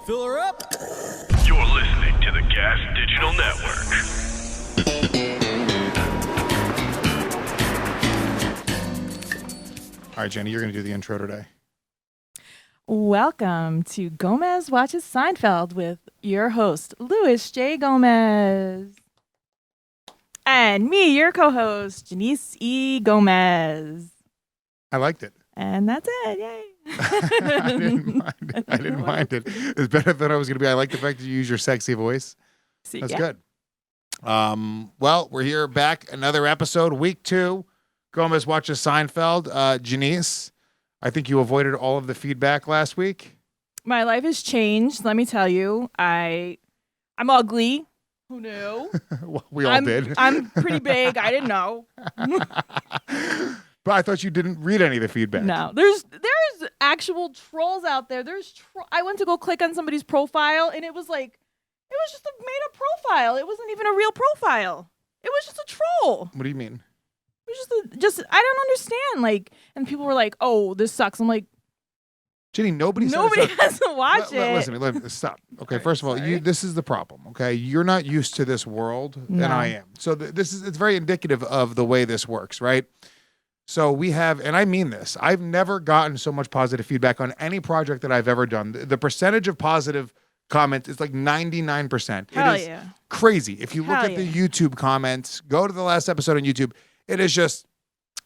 Fill her up. You're listening to the Gas Digital Network. All right, Jenny, you're going to do the intro today. Welcome to Gomez Watches Seinfeld with your host, Louis J. Gomez. And me, your co-host, Jeniece E. Gomez. I liked it. And that's it. Yay. I didn't mind it. It's better than I was going to be. I like the fact that you use your sexy voice. That's good. Well, we're here back. Another episode, week 2. Gomez Watches Seinfeld. Jeniece, I think you avoided all of the feedback last week. My life has changed. Let me tell you. I'm ugly. Who knew? Well, we all did. I'm pretty big. I didn't know. But I thought you didn't read any of the feedback. No, there's actual trolls out there. I went to go click on somebody's profile, and it was just a made-up profile. It wasn't even a real profile. It was just a troll. What do you mean? It was just I don't understand. And people were like, "Oh, this sucks." I'm like, Jenny, nobody has to watch it. Listen, stop. Okay, first of all, this is the problem, okay? You're not used to this world, and I am. So it's very indicative of the way this works, right? So we have, and I mean this, I've never gotten so much positive feedback on any project that I've ever done. The percentage of positive comments is like 99%. Hell it is yeah. crazy. If you look at the YouTube comments, go to the last episode on YouTube, it is just,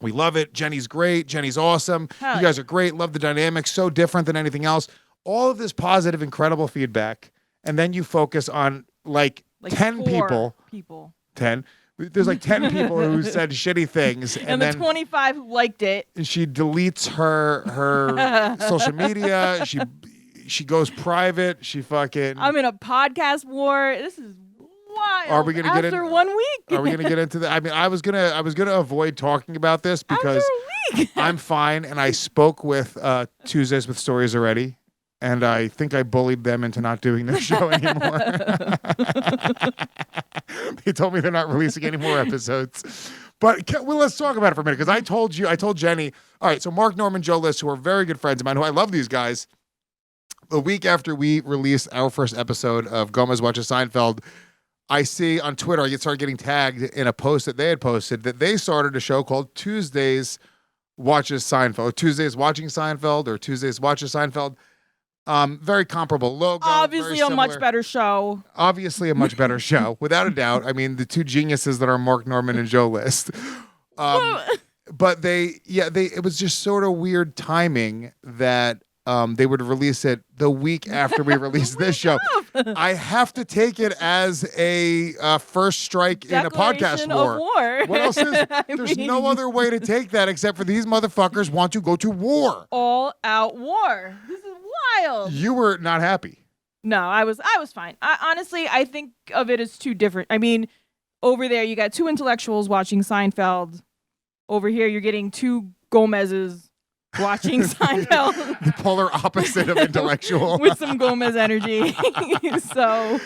we love it. Jenny's great. Jenny's awesome. You guys are great. Love the dynamics. So different than anything else. All of this positive, incredible feedback. And then you focus on like 10 people. 10. There's like 10 people who said shitty things. And then 25 who liked it. And she deletes her social media. She goes private. She fucking. I'm in a podcast war. This is wild. Are we gonna After get in, 1 week? Are we gonna get into that? I mean, I was gonna avoid talking about this because After a week. I'm fine, and I spoke with Tuesdays with Stories already, and I think I bullied them into not doing their show anymore. They told me they're not releasing any more episodes. But let's talk about it for a minute, because I told Jenny, all right, so Mark, Norman, Joe List, who are very good friends of mine, who I love these guys, the week after we released our first episode of Gomez Watches Seinfeld, I see on Twitter, I started getting tagged in a post that they had posted that they started a show called Tuesdays Watches Seinfeld, Tuesdays Watching Seinfeld, or Tuesdays Watches Seinfeld. Very comparable logo. Obviously a much better show. Obviously a much better show, without a doubt. I mean, the two geniuses that are Mark, Norman, and Joe List. But it was just sort of weird timing that they would release it the week after we released this show. I have to take it as a first strike in a podcast war. What else is? There's no other way to take that except for these motherfuckers want to go to war. All out war. This is wild. You were not happy. No, I was fine. Honestly, I think of it as two different. I mean, over there you got two intellectuals watching Seinfeld. Over here you're getting two Gomez's watching Seinfeld. The polar opposite of intellectual. With some Gomez energy. So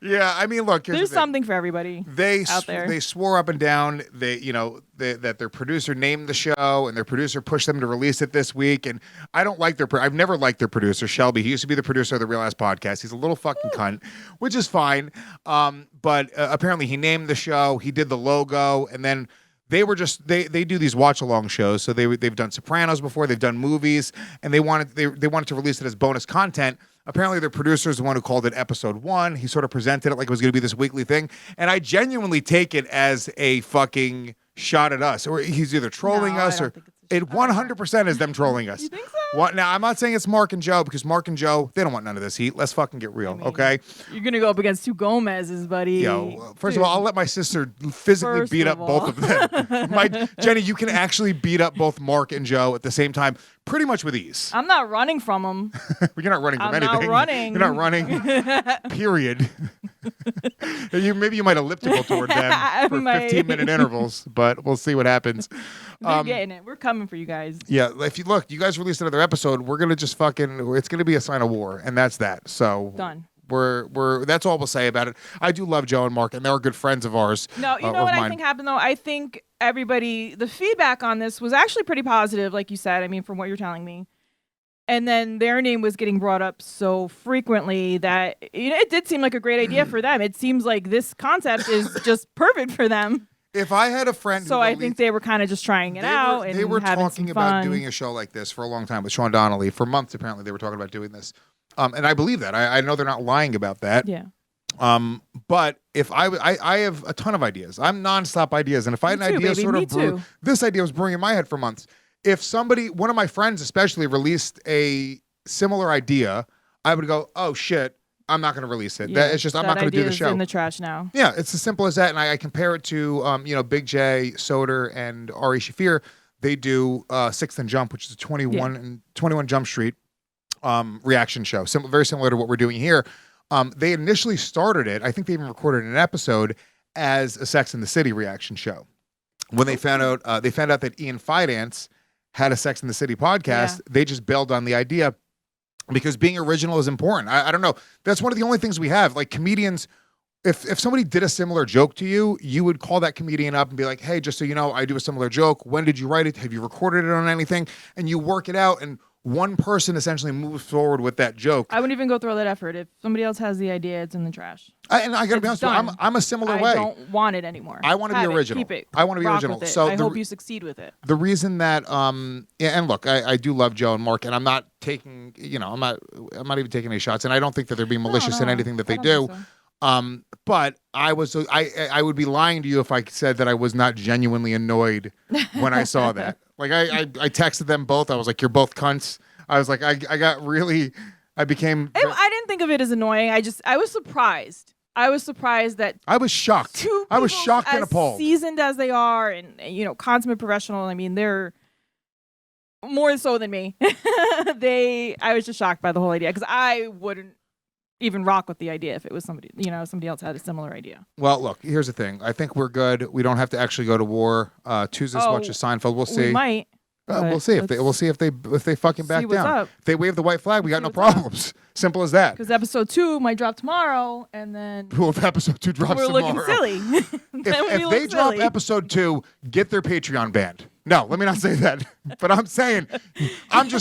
yeah, I mean, look, there's something for everybody out there. They swore up and down that their producer named the show and their producer pushed them to release it this week. And I don't like I've never liked their producer, Shelby. He used to be the producer of the Real Ass Podcast. He's a little fucking cunt, which is fine. But apparently he named the show, he did the logo, and then they were just they do these watch along shows. So they've done Sopranos before, they've done movies, and they wanted to release it as bonus content. Apparently their producer is the one who called it episode 1. He sort of presented it like it was going to be this weekly thing, and I genuinely take it as a fucking shot at us, or he's either trolling us or it 100% is them trolling us. You think so? Now, I'm not saying it's Mark and Joe, because Mark and Joe, they don't want none of this heat. Let's fucking get real, okay? You're going to go up against two Gomez's, buddy. Yo, first of all, I'll let my sister physically beat up both of them. Jenny, you can actually beat up both Mark and Joe at the same time, pretty much with ease. I'm not running from them. You're not running from anything. I'm not running. You're not running, period. Maybe you might elliptical toward them for 15-minute intervals, but we'll see what happens. They're getting it. We're coming for you guys. Yeah, if you look, you guys released another episode. We're gonna just it's gonna be a sign of war, and that's that. So done. We're that's all we'll say about it. I do love Joe and Mark, and they're good friends of ours. No, you know what I think happened though? I think the feedback on this was actually pretty positive, like you said. I mean, from what you're telling me. And then their name was getting brought up so frequently that it did seem like a great idea for them. It seems like this concept is just perfect for them. If I had a friend So I think they were kind of just trying it out. They were having talking some about fun. doing a show like this for a long time with Sean Donnelly. For months, apparently, they were talking about doing this. And I believe that. I know they're not lying about that. Yeah. But if I have a ton of ideas. I'm nonstop ideas. And if I had an idea this idea was brewing in my head for months. If one of my friends especially released a similar idea, I would go, oh shit, I'm not going to release it. Yeah, it's just, I'm not going to do the show. In the trash now. Yeah, it's as simple as that. And I compare it to, Big J, Soder, and Ari Shafir. They do Sixth and Jump, which is a 21 Jump Street reaction show. Very similar to what we're doing here. They initially started it, I think they even recorded an episode, as a Sex and the City reaction show. When they found out that Ian Fidance had a Sex and the City podcast, they just bailed on the idea because being original is important. I don't know. That's one of the only things we have. Like comedians, if somebody did a similar joke to you, you would call that comedian up and be like, hey, just so you know, I do a similar joke. When did you write it? Have you recorded it on anything? And you work it out, and one person essentially moves forward with that joke. I wouldn't even go through all that effort. If somebody else has the idea, it's in the trash. And I got to be honest with you, I'm a similar way. I don't want it anymore. I want to be original. Keep it. I want to be original. So I hope you succeed with it. The reason that, and look, I do love Joe and Mark, and I'm not taking, I'm not even taking any shots, and I don't think that they're being malicious in anything that they do. So. But I would be lying to you if I said that I was not genuinely annoyed when I saw that. Like I texted them both. I was like, "You're both cunts." I was like, I became. I didn't think of it as annoying. I was surprised. I was surprised that I was shocked. I was shocked and appalled. Seasoned as they are, and consummate professional. I mean, they're more so than me. I was just shocked by the whole idea because I wouldn't even rock with the idea if it was somebody else had a similar idea. Well, look, here's the thing. I think we're good. We don't have to actually go to war. Tuesday's Watches Seinfeld. We'll see. We might. We'll see if they fucking back down. Up. If they wave the white flag, we got no problems. Simple as that. Because episode 2 might drop tomorrow, and then if episode 2 drops tomorrow, we're looking silly. if they drop episode 2, get their Patreon banned. No, let me not say that. But I'm just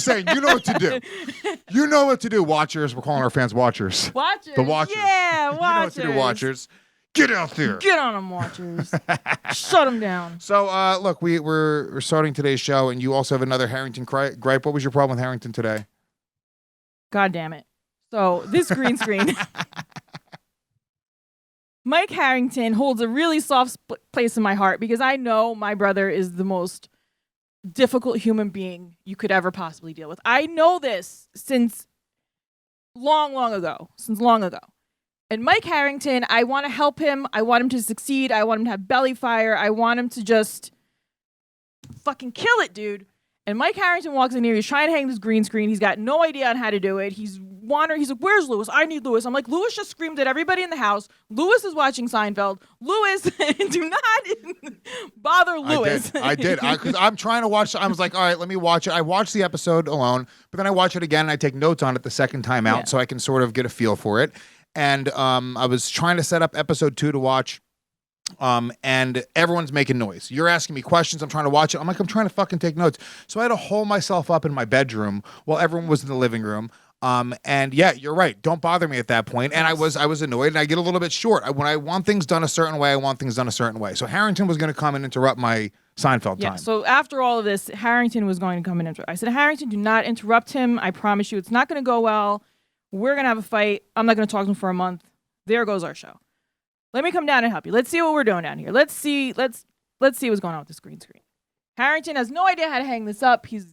saying, you know what to do. You know what to do, watchers. We're calling our fans watchers. Watchers. The watchers. Yeah, watchers. You know what to do, watchers. Get out there. Get on them, watchers. Shut them down. So, look, we're starting today's show, and you also have another Harrington gripe. What was your problem with Harrington today? God damn it. So, this green screen. Mike Harrington holds a really soft place in my heart because I know my brother is the most difficult human being you could ever possibly deal with. I know this since long ago. And Mike Harrington, I want to help him. I want him to succeed. I want him to have belly fire. I want him to just fucking kill it, dude. And Mike Harrington walks in here. He's trying to hang this green screen. He's got no idea on how to do it. He's wandering. He's like, where's Lewis? I need Lewis. I'm like, Lewis just screamed at everybody in the house. Lewis is watching Seinfeld. Lewis, do not bother Lewis. I did. Because I'm trying to watch. I was like, all right, let me watch it. I watched the episode alone, but then I watch it again and I take notes on it the second time out so I can sort of get a feel for it. And I was trying to set up episode 2 to watch, and everyone's making noise. You're asking me questions. I'm trying to watch it. I'm like, I'm trying to fucking take notes. So I had to hole myself up in my bedroom while everyone was in the living room. And yeah, you're right. Don't bother me at that point. And I was annoyed, and I get a little bit short. When I want things done a certain way, I want things done a certain way. So Harrington was going to come and interrupt my Seinfeld time. So after all of this, Harrington was going to come and interrupt. I said, Harrington, do not interrupt him. I promise you, it's not going to go well. We're going to have a fight. I'm not going to talk to him for a month. There goes our show. Let me come down and help you. Let's see what we're doing down here. Let's see what's going on with this green screen. Harrington has no idea how to hang this up. He's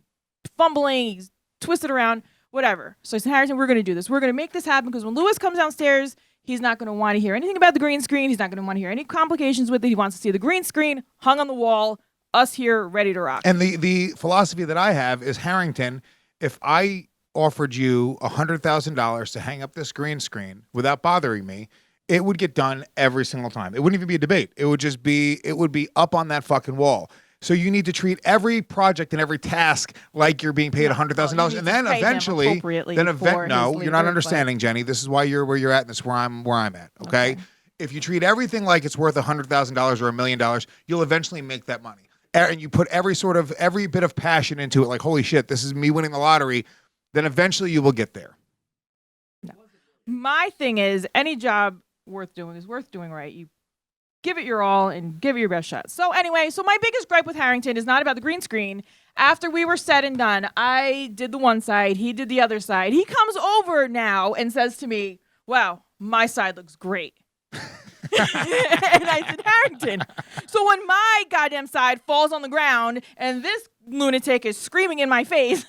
fumbling. He's twisted around. Whatever. So I said, Harrington, we're going to do this. We're going to make this happen because when Lewis comes downstairs, he's not going to want to hear anything about the green screen. He's not going to want to hear any complications with it. He wants to see the green screen hung on the wall, us here ready to rock. And the philosophy that I have is, Harrington, if I offered you $100,000 to hang up this green screen without bothering me, it would get done every single time. It wouldn't even be a debate. It would be up on that fucking wall. So you need to treat every project and every task like you're being paid $100,000, and then eventually, no, you're not understanding, Jenny. This is why you're where you're at, and this is where I'm at. Okay? If you treat everything like it's worth $100,000 or $1 million, you'll eventually make that money. And you put every bit of passion into it, like, holy shit, this is me winning the lottery. then eventually you will get there. No. My thing is, any job worth doing is worth doing right. You give it your all and give it your best shot. So anyway, my biggest gripe with Harrington is not about the green screen. After we were said and done, I did the one side, he did the other side. He comes over now and says to me, wow, my side looks great. And I said, Harrington. So when my goddamn side falls on the ground and this lunatic is screaming in my face,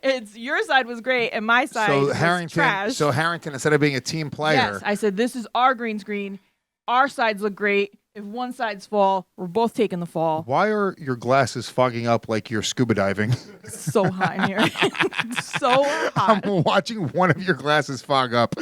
it's your side was great and my side was trash. So Harrington, instead of being a team player. Yes, I said, this is our green screen. Our sides look great. If one side's fall, we're both taking the fall. Why are your glasses fogging up like you're scuba diving? So hot in here. So hot. I'm watching one of your glasses fog up.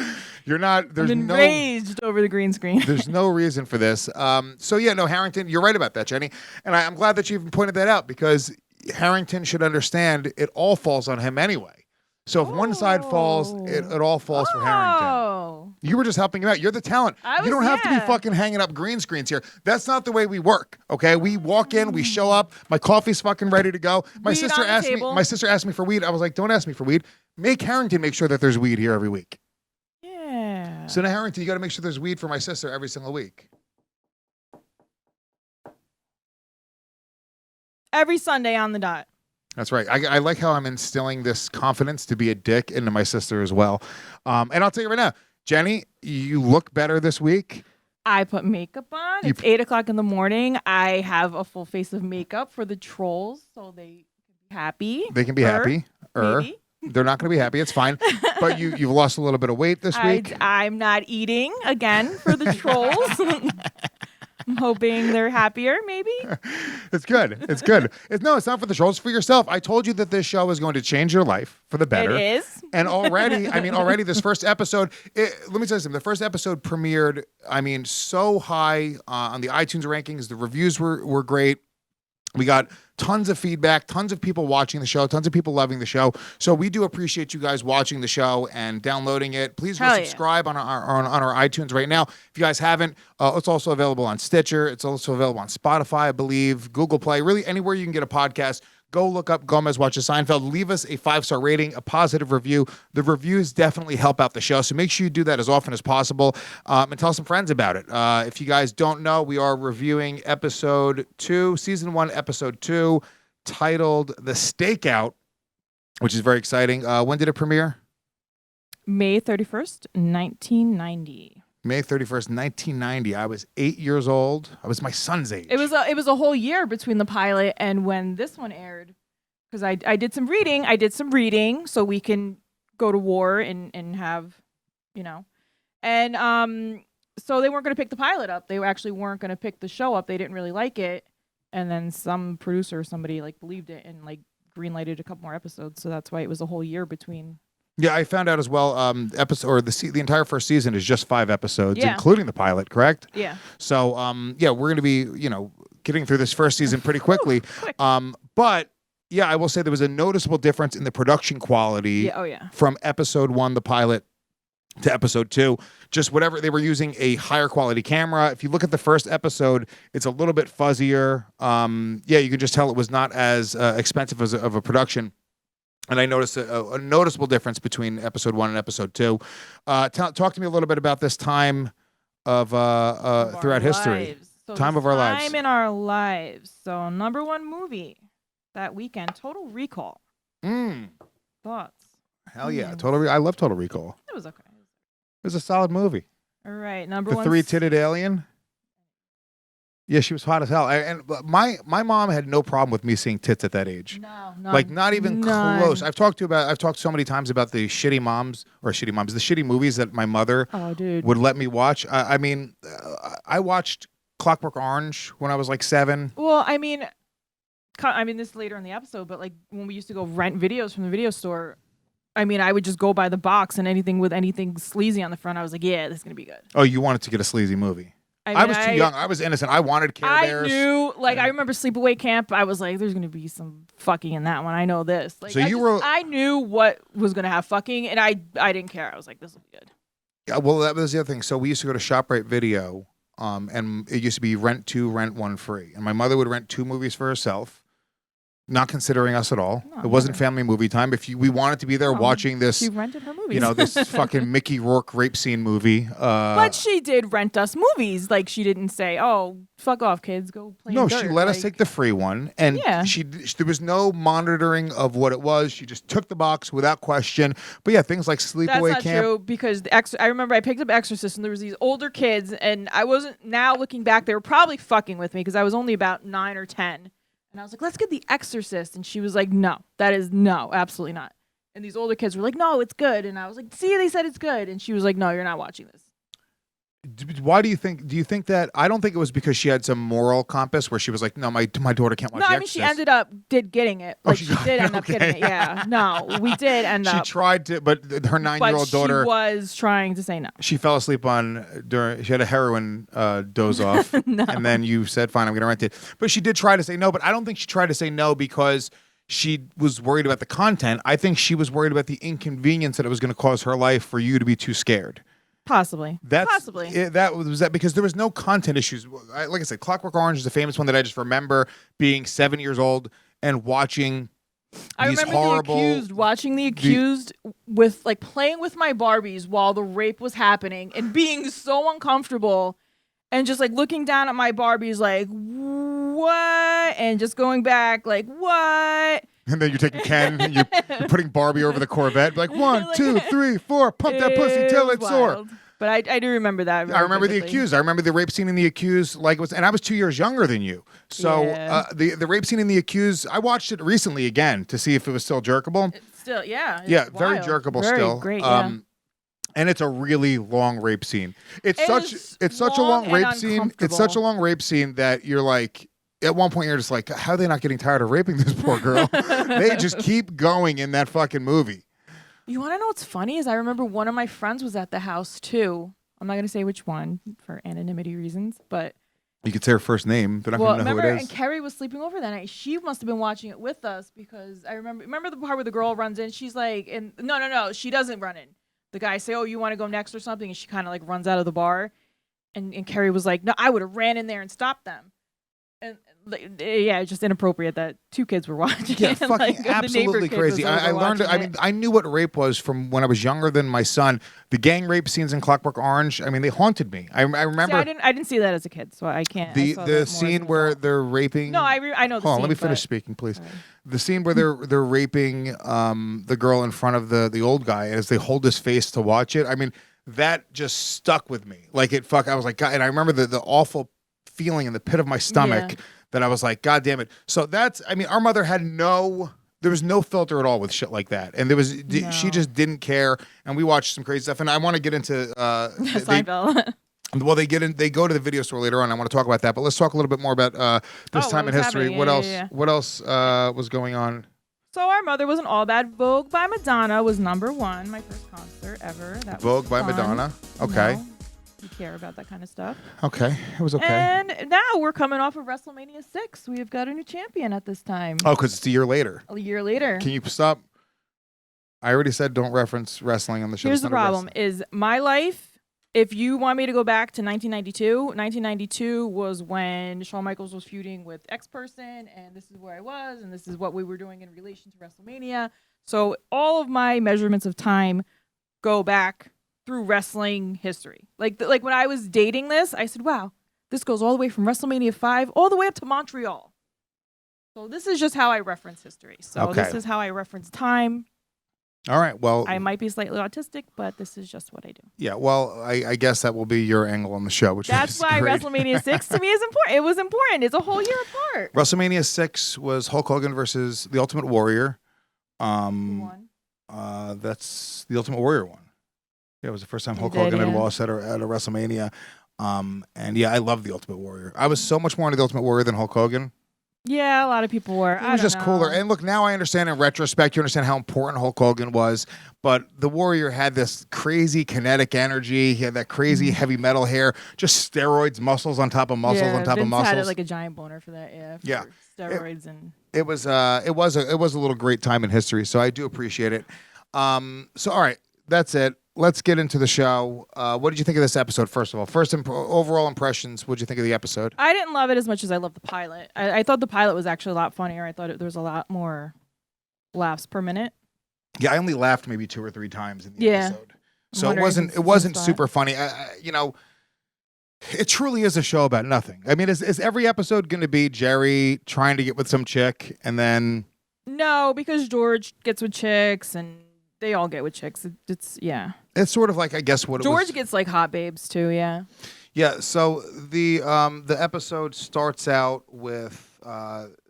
You're not. There's I'm enraged over the green screen. There's no reason for this. Harrington, you're right about that, Jenny, and I'm glad that you even pointed that out because Harrington should understand it all falls on him anyway. So if one side falls, it all falls for Harrington. You were just helping him out. You're the talent. You don't have to be fucking hanging up green screens here. That's not the way we work. Okay, we walk in, we show up. My coffee's fucking ready to go. My sister asked me for weed. I was like, don't ask me for weed. Make Harrington make sure that there's weed here every week. Yeah. So now Harrington, you got to make sure there's weed for my sister every single week. Every Sunday on the dot. That's right. I like how I'm instilling this confidence to be a dick into my sister as well. And I'll tell you right now, Jenny, you look better this week. I put makeup on. It's 8 o'clock in the morning. I have a full face of makeup for the trolls, so they can be happy. They can be happy. Maybe. They're not going to be happy. It's fine. But you've lost a little bit of weight this week. I'm not eating again for the trolls. I'm hoping they're happier, maybe. It's good. It's good. It's not for the trolls. It's for yourself. I told you that this show is going to change your life for the better. It is. And already this first episode, let me tell you something. The first episode premiered, so high on the iTunes rankings. The reviews were great. We got tons of feedback, tons of people watching the show, tons of people loving the show. So we do appreciate you guys watching the show and downloading it. Please go subscribe on our iTunes right now. If you guys haven't, it's also available on Stitcher. It's also available on Spotify, I believe, Google Play, really anywhere you can get a podcast. Go look up Gomez Watches Seinfeld. Leave us a 5-star rating, a positive review. The reviews definitely help out the show, so make sure you do that as often as possible and tell some friends about it. If you guys don't know, we are reviewing episode 2, season 1, episode 2, titled The Stakeout, which is very exciting. When did it premiere? May 31st, 1990. May 31st, 1990. I was 8 years old. I was my son's age. It was a whole year between the pilot and when this one aired, because I did some reading. I did some reading so we can go to war and have, and so they weren't going to pick the pilot up. They actually weren't going to pick the show up. They didn't really like it, and then some producer or somebody believed it and greenlighted a couple more episodes. So that's why it was a whole year between. Yeah, I found out as well. The entire first season is just 5 episodes, including the pilot. Correct? Yeah. So, we're going to be, getting through this first season pretty quickly. But yeah, I will say there was a noticeable difference in the production quality. From episode 1, the pilot, to episode 2. Just whatever they were using a higher quality camera. If you look at the first episode, it's a little bit fuzzier. You can just tell it was not as expensive of a production. And I noticed a noticeable difference between episode 1 and episode 2. Talk to me a little bit about this time of throughout history. So time of our lives. Time in our lives. So number 1 movie that weekend, Total Recall. Thoughts? Hell yeah. I love Total Recall. It was okay. It was a solid movie. All right. Number 1. The 3-titted alien. Yeah, she was hot as hell. And my mom had no problem with me seeing tits at that age. No, not even close. I've talked so many times about the the shitty movies that my mother would let me watch. I watched Clockwork Orange when I was 7. Well, this is later in the episode, but when we used to go rent videos from the video store, I would just go by the box and anything with anything sleazy on the front, I was like, yeah, this is going to be good. Oh, you wanted to get a sleazy movie. I was too young. I was innocent. I wanted Care Bears. I knew, I remember Sleepaway Camp. I was like, there's going to be some fucking in that one. I know this. I knew what was going to have fucking, and I didn't care. I was like, this will be good. Yeah, well, that was the other thing. So we used to go to ShopRite Video, and it used to be rent 2, rent 1 free. And my mother would rent 2 movies for herself, not considering us at all. No, It wasn't never. family movie time. If we wanted to be there watching this, She rented her movies. you know, this fucking Mickey Rourke rape scene movie. But she did rent us movies. Like, she didn't say, "Oh, fuck off, kids, go play." No, in she dirt." let us Like, take the free one, and Yeah. there was no monitoring of what it was. She just took the box without question. But yeah, things like That's sleepaway not camp. true because I remember I picked up Exorcist and there was these older kids and I wasn't. Now looking back, they were probably fucking with me because I was only about 9 or 10, and I was like, "Let's get The Exorcist," and she was like, "No, no, absolutely not." And these older kids were like, "No, it's good," and I was like, "See, they said it's good," and she was like, "No, you're not watching this." Why do you think? Do you think that? I don't think it was because she had some moral compass where she was like, "No, my daughter can't watch." No, The I mean she Exorcist." ended up getting it. Oh, Like she she got did it, end up okay. getting it. Yeah, no, we did end She up. tried to, but her 9-year-old but daughter. she was trying to say no. She fell asleep during. She had a heroin doze off, No. and then you said, "Fine, I'm going to rent it." But she did try to say no. But I don't think she tried to say no because she was worried about the content. I think she was worried about the inconvenience that it was going to cause her life for you to be too scared. Possibly. Possibly. That was that because there was no content issues. Like I said, Clockwork Orange is a famous one that I just remember being 7 years old and watching. I these remember horrible, watching the accused with like playing with my Barbies while the rape was happening and being so uncomfortable and just like looking down at my Barbies like what and just going back like what. And then you're taking Ken and you're putting Barbie over the Corvette. Like 1, 2, 3, 4, pump that pussy till it's sore. Wild. But I do remember that. I remember vividly. The Accused. I remember the rape scene in The Accused. Like it was, and I was 2 years younger than you. So Yeah. The rape scene in The Accused, I watched it recently again to see if it was still jerkable. It's still, yeah. It's Yeah, very wild. jerkable Very still. Great, yeah. And it's a really long rape scene. It's such a long long rape and scene. It's such a long rape scene that you're like, at one point you're just like, how are they not getting tired of raping this poor girl? They just keep going in that fucking movie. You want to know what's funny is I remember one of my friends was at the house too. I'm not going to say which one for anonymity reasons, but You could say her first name, but I'm well, going to know who remember, it is. and Carrie was sleeping over that night. She must have been watching it with us because I remember the part where the girl runs in. She's like, and no, she doesn't run in. The guy say, "Oh, you want to go next or something?" And she kind of like runs out of the bar, and Carrie was like, "No, I would have ran in there and stopped them." And yeah, it's just inappropriate that two kids were watching. Yeah, it. fucking Like, the neighbor absolutely kid was crazy. over I learned. watching I mean, I knew what rape was from when I was younger than my son. The gang rape scenes in Clockwork Orange. I mean, they haunted me. I remember. See, I didn't see that as a kid, so I can't. I saw that more the as scene an where adult. they're raping. No, I know the Hold on, scene. let me finish but- speaking, please. Sorry. The scene where they're raping the girl in front of the old guy as they hold his face to watch it. I mean, that just stuck with me. Like I was like, God, and I remember the awful feeling in the pit of my stomach that I was like, God damn it. So I mean, our mother had there was no filter at all with shit like that. And she just didn't care. And we watched some crazy stuff. And I want to get into Seinfeld. well, they go to the video store later on. I want to talk about that, but let's talk a little bit more about this Oh, time what in was history. happening? What else was going on? So Our Mother Was an All Bad. Vogue by Madonna was #1, my first concert ever. That Vogue was by fun. Madonna. Okay. No, you care about that kind of stuff. Okay. It was okay. And now we're coming off of WrestleMania 6. We've got a new champion at this time. Oh, because it's a year later. A year later. Can you stop? I already said don't reference wrestling on the show. Here's It's the not a problem: is my life. If you want me to go back to 1992 was when Shawn Michaels was feuding with X person, and this is where I was, and this is what we were doing in relation to WrestleMania. So all of my measurements of time go back through wrestling history. Like when I was dating this, I said, "Wow, this goes all the way from WrestleMania 5 all the way up to Montreal." So this is just how I reference history. So Okay. this is how I reference time. All right. Well, I might be slightly autistic, but this is just what I do. yeah. Well, I guess that will be your angle on the show, which That's is why great. WrestleMania 6 to me is important. It was important. It's a whole year apart. WrestleMania 6 was Hulk Hogan versus the Ultimate Warrior. Who won? That's the Ultimate Warrior one. Yeah, it was the first time He Hulk did, Hogan had yeah. lost at a WrestleMania. And yeah, I love the Ultimate Warrior. I was so much more into the Ultimate Warrior than Hulk Hogan. Yeah, a lot of people were. It was just cooler. And look, now I understand in retrospect, you understand how important Hulk Hogan was. But the Warrior had this crazy kinetic energy. He had that crazy heavy metal hair, just steroids, muscles on top of muscles on top Vince of muscles. had like a giant boner for that. Yeah. Yeah. Steroids and. It was a little great time in history, so I do appreciate it. So all right, that's it. let's get into the show. What did you think of this episode, first of all? Overall impressions, what did you think of the episode? I didn't love it as much as I loved the pilot. I thought the pilot was actually a lot funnier. I thought there was a lot more laughs per minute. Yeah, I only laughed maybe 2 or 3 times in the episode. So it wasn't super funny. It truly is a show about nothing. I mean, is every episode going to be Jerry trying to get with some chick and then... No, because George gets with chicks and they all get with chicks. It's It's sort of like, I guess, what George gets like hot babes too, yeah. Yeah, so the episode starts out with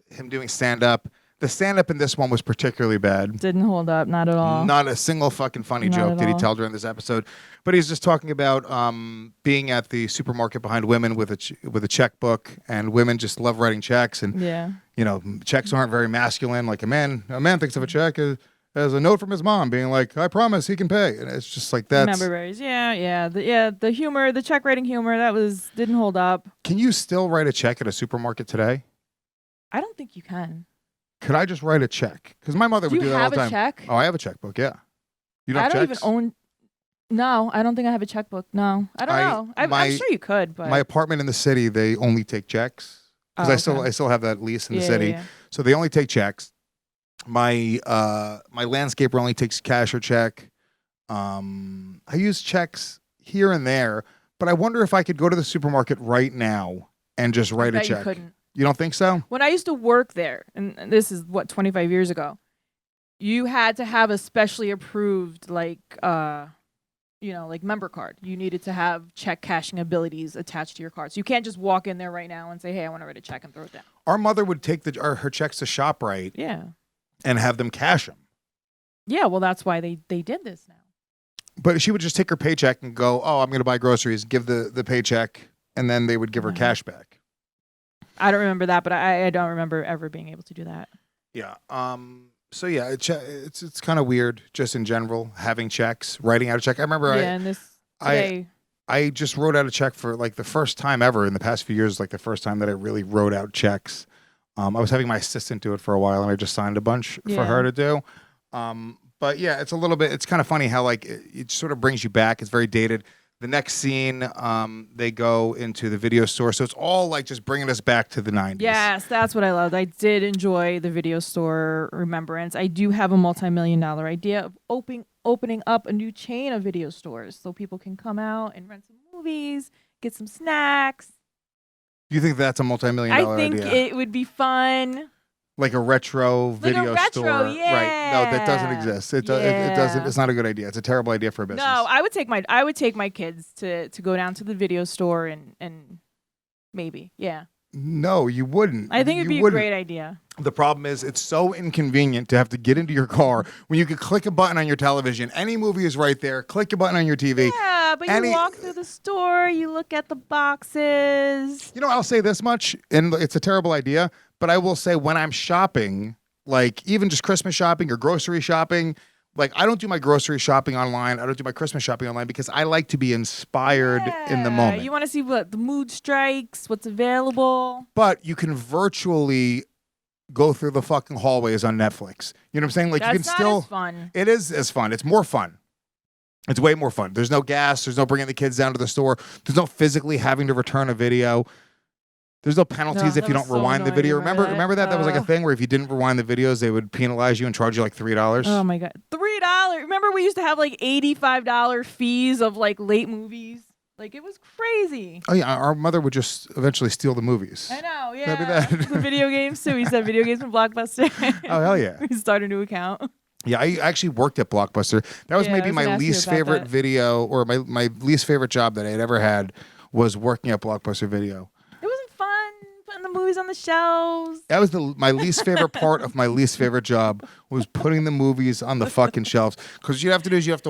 him doing stand-up. The stand-up in this one was particularly bad. Didn't hold up, not at all. Not a single fucking funny joke did he tell during this episode. But he's just talking about being at the supermarket behind women with a checkbook, and women just love writing checks. And checks aren't very masculine. Like a man thinks of a check as a note from his mom being like, "I promise he can pay." And it's just like that. Remember berries, the humor, the check writing humor, didn't hold up. Can you still write a check at a supermarket today? I don't think you can. Could I just write a check? Because my mother would do that all the time. Do you have a check? Oh, I have a checkbook, yeah. You don't I have don't checks? even own... No, I don't think I have a checkbook. No, I don't know. I'm sure you could, but... My apartment in the city, they only take checks. Because I still have that lease in the city. Yeah. So they only take checks. My landscaper only takes cash or check. I use checks here and there, but I wonder if I could go to the supermarket right now and just write a check. You couldn't. You don't think so? When I used to work there, and this is 25 years ago, you had to have a specially approved like member card. You needed to have check cashing abilities attached to your card. So you can't just walk in there right now and say, "Hey, I want to write a check," and throw it down. Our mother would take her checks to ShopRite. Yeah. And have them cash them. Yeah, well, that's why they did this now. But she would just take her paycheck and go, "Oh, I'm going to buy groceries," give the paycheck, and then they would give her cash back. I don't remember that, but I don't remember ever being able to do that. Yeah. So yeah, it's kind of weird just in general, having checks, writing out a check. I remember I just wrote out a check for like the first time ever in the past few years, like the first time that I really wrote out checks. I was having my assistant do it for a while, and I just signed a bunch for her to do. But yeah, it's kind of funny how like it sort of brings you back. It's very dated. The next scene, they go into the video store. So it's all like just bringing us back to the 90s. Yes, that's what I loved. I did enjoy the video store remembrance. I do have a multi-million-dollar idea of opening up a new chain of video stores so people can come out and rent some movies, get some snacks. Do you think that's a multi-million-dollar idea? I think it would be fun. Like a retro video store. Yeah. Right. No, that doesn't exist. It doesn't. It's not a good idea. It's a terrible idea for a business. No, I would take my kids to go down to the video store and maybe. Yeah. No, you wouldn't. I think it'd be a great idea. The problem is it's so inconvenient to have to get into your car when you could click a button on your television. Any movie is right there. Click a button on your TV. Yeah, but you walk through the store, you look at the boxes. I'll say this much, and it's a terrible idea, but I will say when I'm shopping, like even just Christmas shopping or grocery shopping, like I don't do my grocery shopping online. I don't do my Christmas shopping online because I like to be inspired in the moment. You want to see what the mood strikes, what's available. But you can virtually go through the fucking hallways on Netflix. You know what I'm saying? Like That's you can not still. As fun. It is as fun. It's more fun. It's way more fun. There's no gas. There's no bringing the kids down to the store. There's no physically having to return a video. There's no penalties if you don't rewind the video. Remember that? That was like a thing where if you didn't rewind the videos, they would penalize you and charge you like $3. Oh my God. $3. Remember we used to have like $85 fees of like late movies? Like it was crazy. Oh yeah, our mother would just eventually steal the movies. I know, yeah. That'd be that. The video games too. We said video games from Blockbuster. Oh hell yeah. We start a new account. Yeah, I actually worked at Blockbuster. That was maybe my least favorite video, or my least favorite job that I had ever had was working at Blockbuster Video. It wasn't fun putting the movies on the shelves. That was my least favorite part of my least favorite job was putting the movies on the fucking shelves. Because what you have to do is you have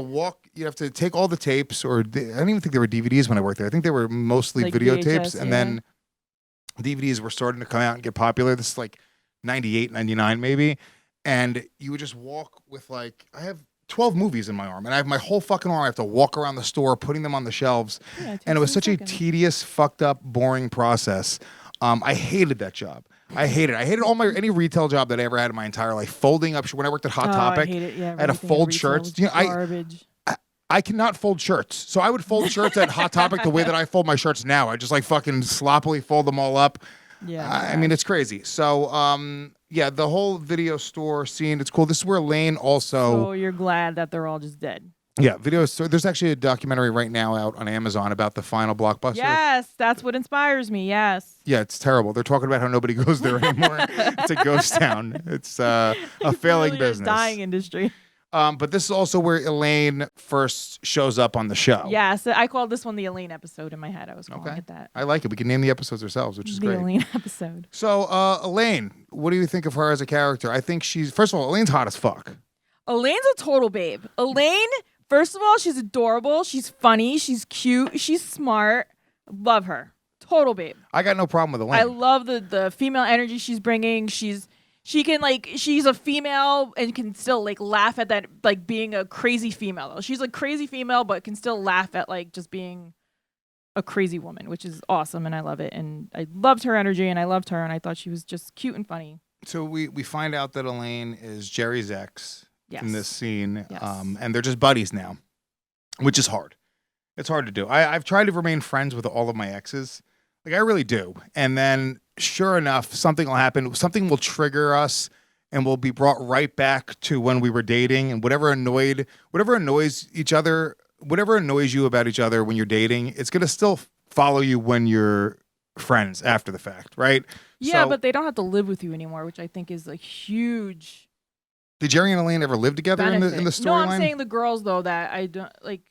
to take all the tapes, I don't even think there were DVDs when I worked there. I think they were mostly like videotapes, and then DVDs were starting to come out and get popular. This is like 98, 99 maybe. And you would just walk with I have 12 movies in my arm, and I have my whole fucking arm. I have to walk around the store, putting them on the shelves. Yeah, and it was such a tedious, fucked up, boring process. I hated that job. I hated it. I hated any retail job that I ever had in my entire life. Folding up, when I worked at Hot Topic, I hate it. Yeah, I had to fold shirts. Garbage. I cannot fold shirts. So I would fold shirts at Hot Topic the way that I fold my shirts now. I just like fucking sloppily fold them all up. Yeah. I mean, it's crazy. So, yeah, the whole video store scene, it's cool. This is where Elaine also... So you're glad that they're all just dead. Yeah, video store. There's actually a documentary right now out on Amazon about the final blockbuster. Yes, that's what inspires me. Yes. Yeah, it's terrible. They're talking about how nobody goes there anymore. It's a ghost town. It's a failing Really business. A dying industry. But this is also where Elaine first shows up on the show. Yes, I called this one the Elaine episode in my head. I was calling it that. I like it. We can name the episodes ourselves, which is the great. Elaine episode. So, Elaine, what do you think of her as a character? I think first of all, Elaine's hot as fuck. Elaine's a total babe. Elaine, first of all, she's adorable. She's funny. She's cute. She's smart. Love her. Total babe. I got no problem with Elaine. I love the female energy she's bringing. She's a female and can still like laugh at that, like being a crazy female though. She's a crazy female but can still laugh at like just being a crazy woman, which is awesome, and I love it. And I loved her energy, and I loved her, and I thought she was just cute and funny. So we find out that Elaine is Jerry's ex in this scene, Yes. and they're just buddies now, which is hard. It's hard to do. I've tried to remain friends with all of my exes. Like, I really do. And then, sure enough, something will happen. Something will trigger us, and we'll be brought right back to when we were dating. And whatever annoys you about each other when you're dating, it's going to still follow you when you're friends after the fact, right? Yeah, So, but they don't have to live with you anymore, which I think is a huge did Jerry and Elaine ever live together in the benefit. storyline? No, I'm saying the girls though that I don't like.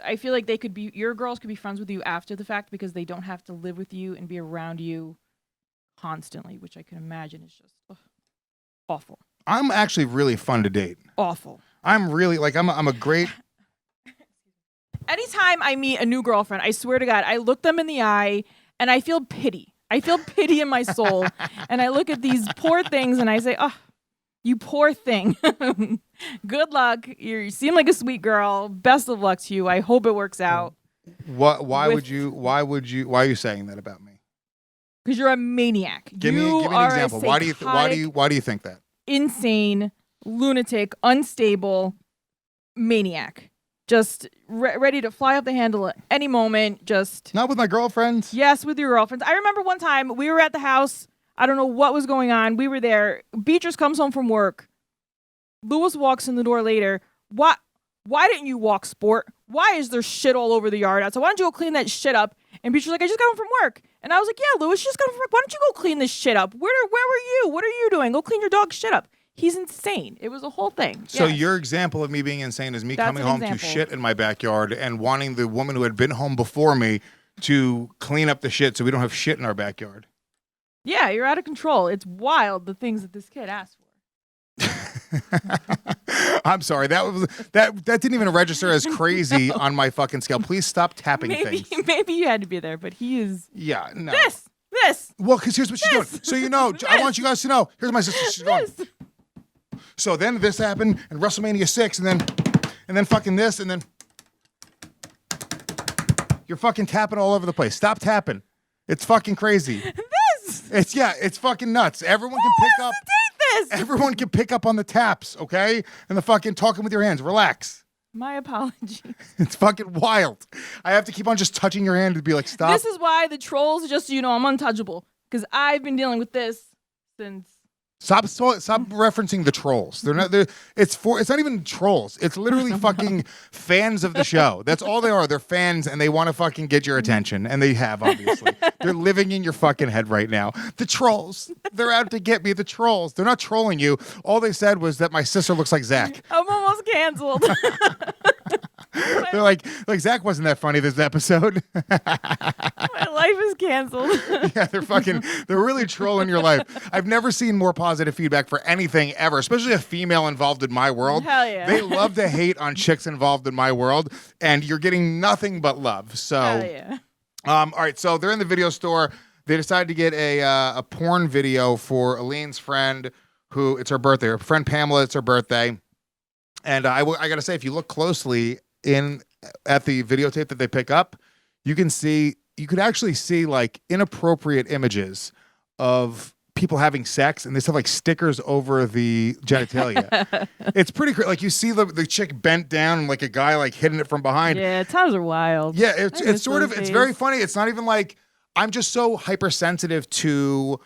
I feel like your girls could be friends with you after the fact because they don't have to live with you and be around you constantly, which I can imagine is just awful. I'm actually really fun to date. Awful. I'm really like I'm a great. Anytime I meet a new girlfriend, I swear to God, I look them in the eye and I feel pity. I feel pity in my soul, and I look at these poor things and I say, "Oh, you poor thing. Good luck. You seem like a sweet girl. Best of luck to you. I hope it works out." Why are you saying that about me? Because you're a maniac. Give me an example. Why do you think that? Insane, lunatic, unstable maniac. Just ready to fly off the handle at any moment. Just not with my girlfriends. Yes, with your girlfriends. I remember one time we were at the house. I don't know what was going on. We were there. Beatrice comes home from work. Lewis walks in the door later. Why didn't you walk, sport? Why is there shit all over the yard outside? Why don't you go clean that shit up? And Beatrice was like, I just got home from work. And I was like, yeah, Lewis, you just got home from work. Why don't you go clean this shit up? Where were you? What are you doing? Go clean your dog's shit up. He's insane. It was a whole thing. So Yes. your example of me being insane is me That's coming an home example. to shit in my backyard and wanting the woman who had been home before me to clean up the shit so we don't have shit in our backyard. Yeah, you're out of control. It's wild the things that this kid asked for. I'm sorry. That didn't even register as crazy on my fucking scale. Please stop tapping things. Maybe you had to be there, but he is Yeah, no. this. Well, because here's what she's doing. So I want you guys to know. Here's my sister. She's going. This. So then this happened, and WrestleMania 6, and then fucking this, and then you're fucking tapping all over the place. Stop tapping. It's fucking crazy. It's fucking nuts. Everyone can pick up. Everyone can pick up on the taps, okay? And the fucking talking with your hands. Relax. My apologies. It's fucking wild. I have to keep on just touching your hand to be like, stop. This is why the trolls, just so you know, I'm untouchable. Because I've been dealing with this since. Stop referencing the trolls. It's not even trolls. It's literally fucking fans of the show. That's all they are. They're fans, and they want to fucking get your attention, and they have, obviously. They're living in your fucking head right now. The trolls. They're out to get me. The trolls. They're not trolling you. All they said was that my sister looks like Zach. I'm almost canceled. They're like Zach wasn't that funny this episode. My life is canceled. Yeah, they're really trolling your life. I've never seen more positive feedback for anything ever, especially a female involved in my world. Hell yeah. They love to hate on chicks involved in my world, and you're getting nothing but love. So, Hell yeah. all right, so they're in the video store. They decide to get a porn video for Elaine's friend, who it's her birthday. Her friend Pamela, it's her birthday. And I got to say, if you look closely at the videotape that they pick up, you could actually see like inappropriate images of people having sex, and they have like stickers over the genitalia. It's pretty like you see the chick bent down and like a guy like hitting it from behind. Yeah, times are wild. Yeah, it's sort of it's very funny. It's not even like I'm just so hypersensitive to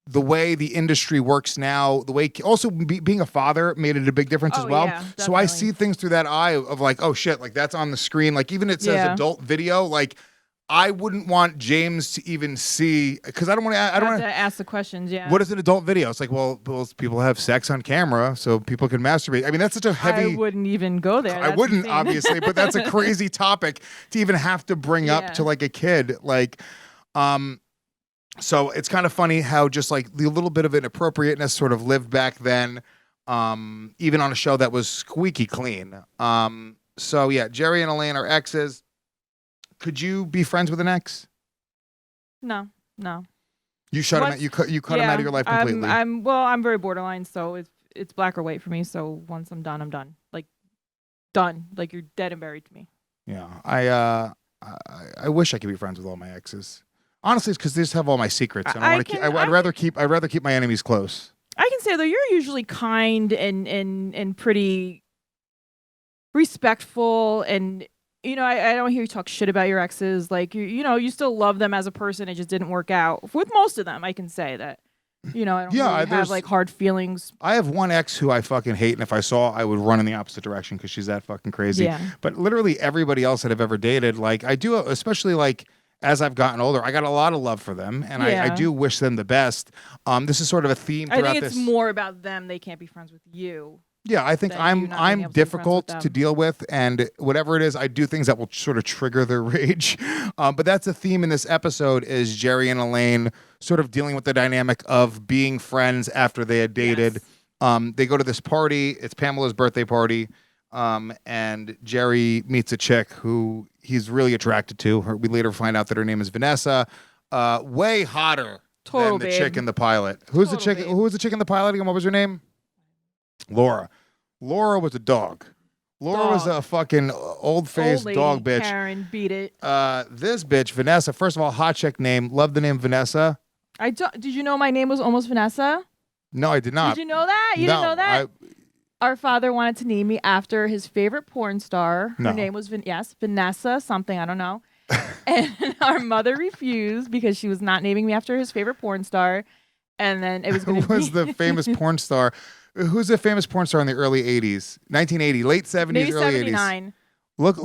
the way the industry works now. The way also being a father made it a big difference as well. Yeah, so I see things through that eye of like, oh shit, like that's on the screen. Like even it says adult video, like. I wouldn't want James to even see because I don't want to. I don't want to ask the questions. Yeah. What is an adult video? It's like, well, people have sex on camera, so people can masturbate. I mean, that's such a heavy. I wouldn't even go there. I wouldn't, insane. Obviously, but that's a crazy topic to even have to bring up to like a kid. Like, so it's kind of funny how just like the little bit of inappropriateness sort of lived back then, even on a show that was squeaky clean. So yeah, Jerry and Elaine are exes. Could you be friends with an ex? No. You shut him out. You cut him out of your life completely. I'm very borderline, so it's black or white for me. So once I'm done, I'm done. Like done. Like you're dead and buried to me. Yeah, I wish I could be friends with all my exes. Honestly, it's because they just have all my secrets, and I'd rather keep my enemies close. I can say though, you're usually kind and pretty respectful and. You know, I don't hear you talk shit about your exes. Like, you still love them as a person. It just didn't work out. With most of them, I can say that. I don't really have, like, hard feelings. I have one ex who I fucking hate, and if I saw, I would run in the opposite direction because she's that fucking crazy. Yeah. But literally everybody else that I've ever dated, like, I do, especially, like, as I've gotten older, I got a lot of love for them, and I do wish them the best. This is sort of a theme throughout this. I think it's more about them. They can't be friends with you. Yeah, I think I'm difficult to deal with, and whatever it is, I do things that will sort of trigger their rage. But that's a theme in this episode is Jerry and Elaine sort of dealing with the dynamic of being friends after they had dated. Yes. They go to this party. It's Pamela's birthday party, and Jerry meets a chick who he's really attracted to. We later find out that her name is Vanessa. Way hotter than the chick in the pilot. Who's the chick? Who was the chick in the pilot again? What was her name? Laura. Laura was a dog. Laura was a fucking old-faced dog bitch. Karen, beat it. This bitch, Vanessa, first of all, hot chick name. Love the name Vanessa. Did you know my name was almost Vanessa? No, I did not. Did you know that? You didn't know that? Our father wanted to name me after his favorite porn star. Her name was, Vanessa something, I don't know. And our mother refused because she was not naming me after his favorite porn star. And then it was going to be... Who was the famous porn star? Who's a famous porn star in the early 80s? 1980, late 70s, maybe early 79. 80s.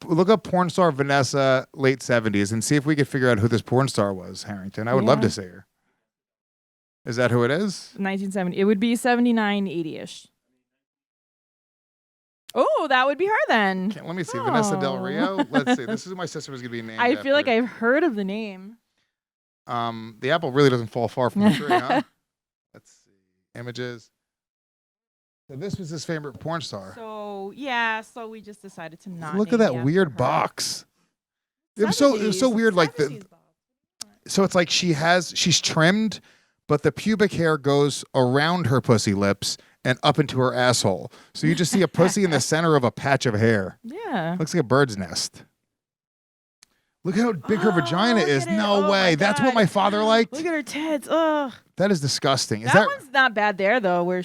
Look up porn star Vanessa late 70s and see if we could figure out who this porn star was, Harrington. I would love to see her. Is that who it is? 1970. It would be 79, 80-ish. Oh, that would be her then. Let me see. Vanessa Del Rio? Let's see. This is who my sister was going to be named I feel like I've heard of the name. The apple really doesn't fall far from the tree, huh? Let's see. Images. So this was his favorite porn star. So we just decided to not. Look at that weird box. It was so weird. Like so it's like she's trimmed, but the pubic hair goes around her pussy lips and up into her asshole. So you just see a pussy in the center of a patch of hair. Yeah. Looks like a bird's nest. Look how big her vagina is. No way. That's what my father liked. Look at her tits. Ugh. That is disgusting. That one's not bad there though, where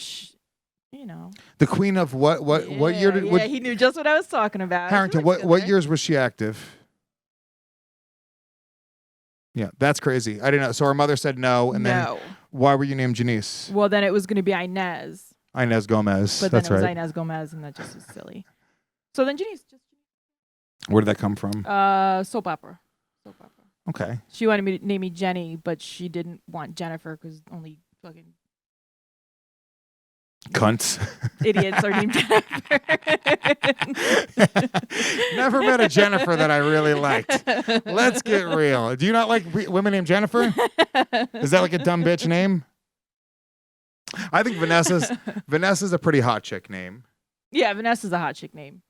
the queen of what year did he knew just what I was talking about. Harrington, what years was she active? Yeah, that's crazy. I didn't know. So our mother said no, and then why were you named Jeniece? Well, then it was going to be Inez. Inez Gomez. But that's then it was right. Inez Gomez, and that just was silly. So then Jeniece. Where did that come from? Soap opera. Okay. She wanted me to name me Jenny, but she didn't want Jennifer because only fucking cunts. Idiots are named Jennifer. Never met a Jennifer that I really liked. Let's get real. Do you not like women named Jennifer? Is that like a dumb bitch name? I think Vanessa's a pretty hot chick name. Yeah, Vanessa's a hot chick name.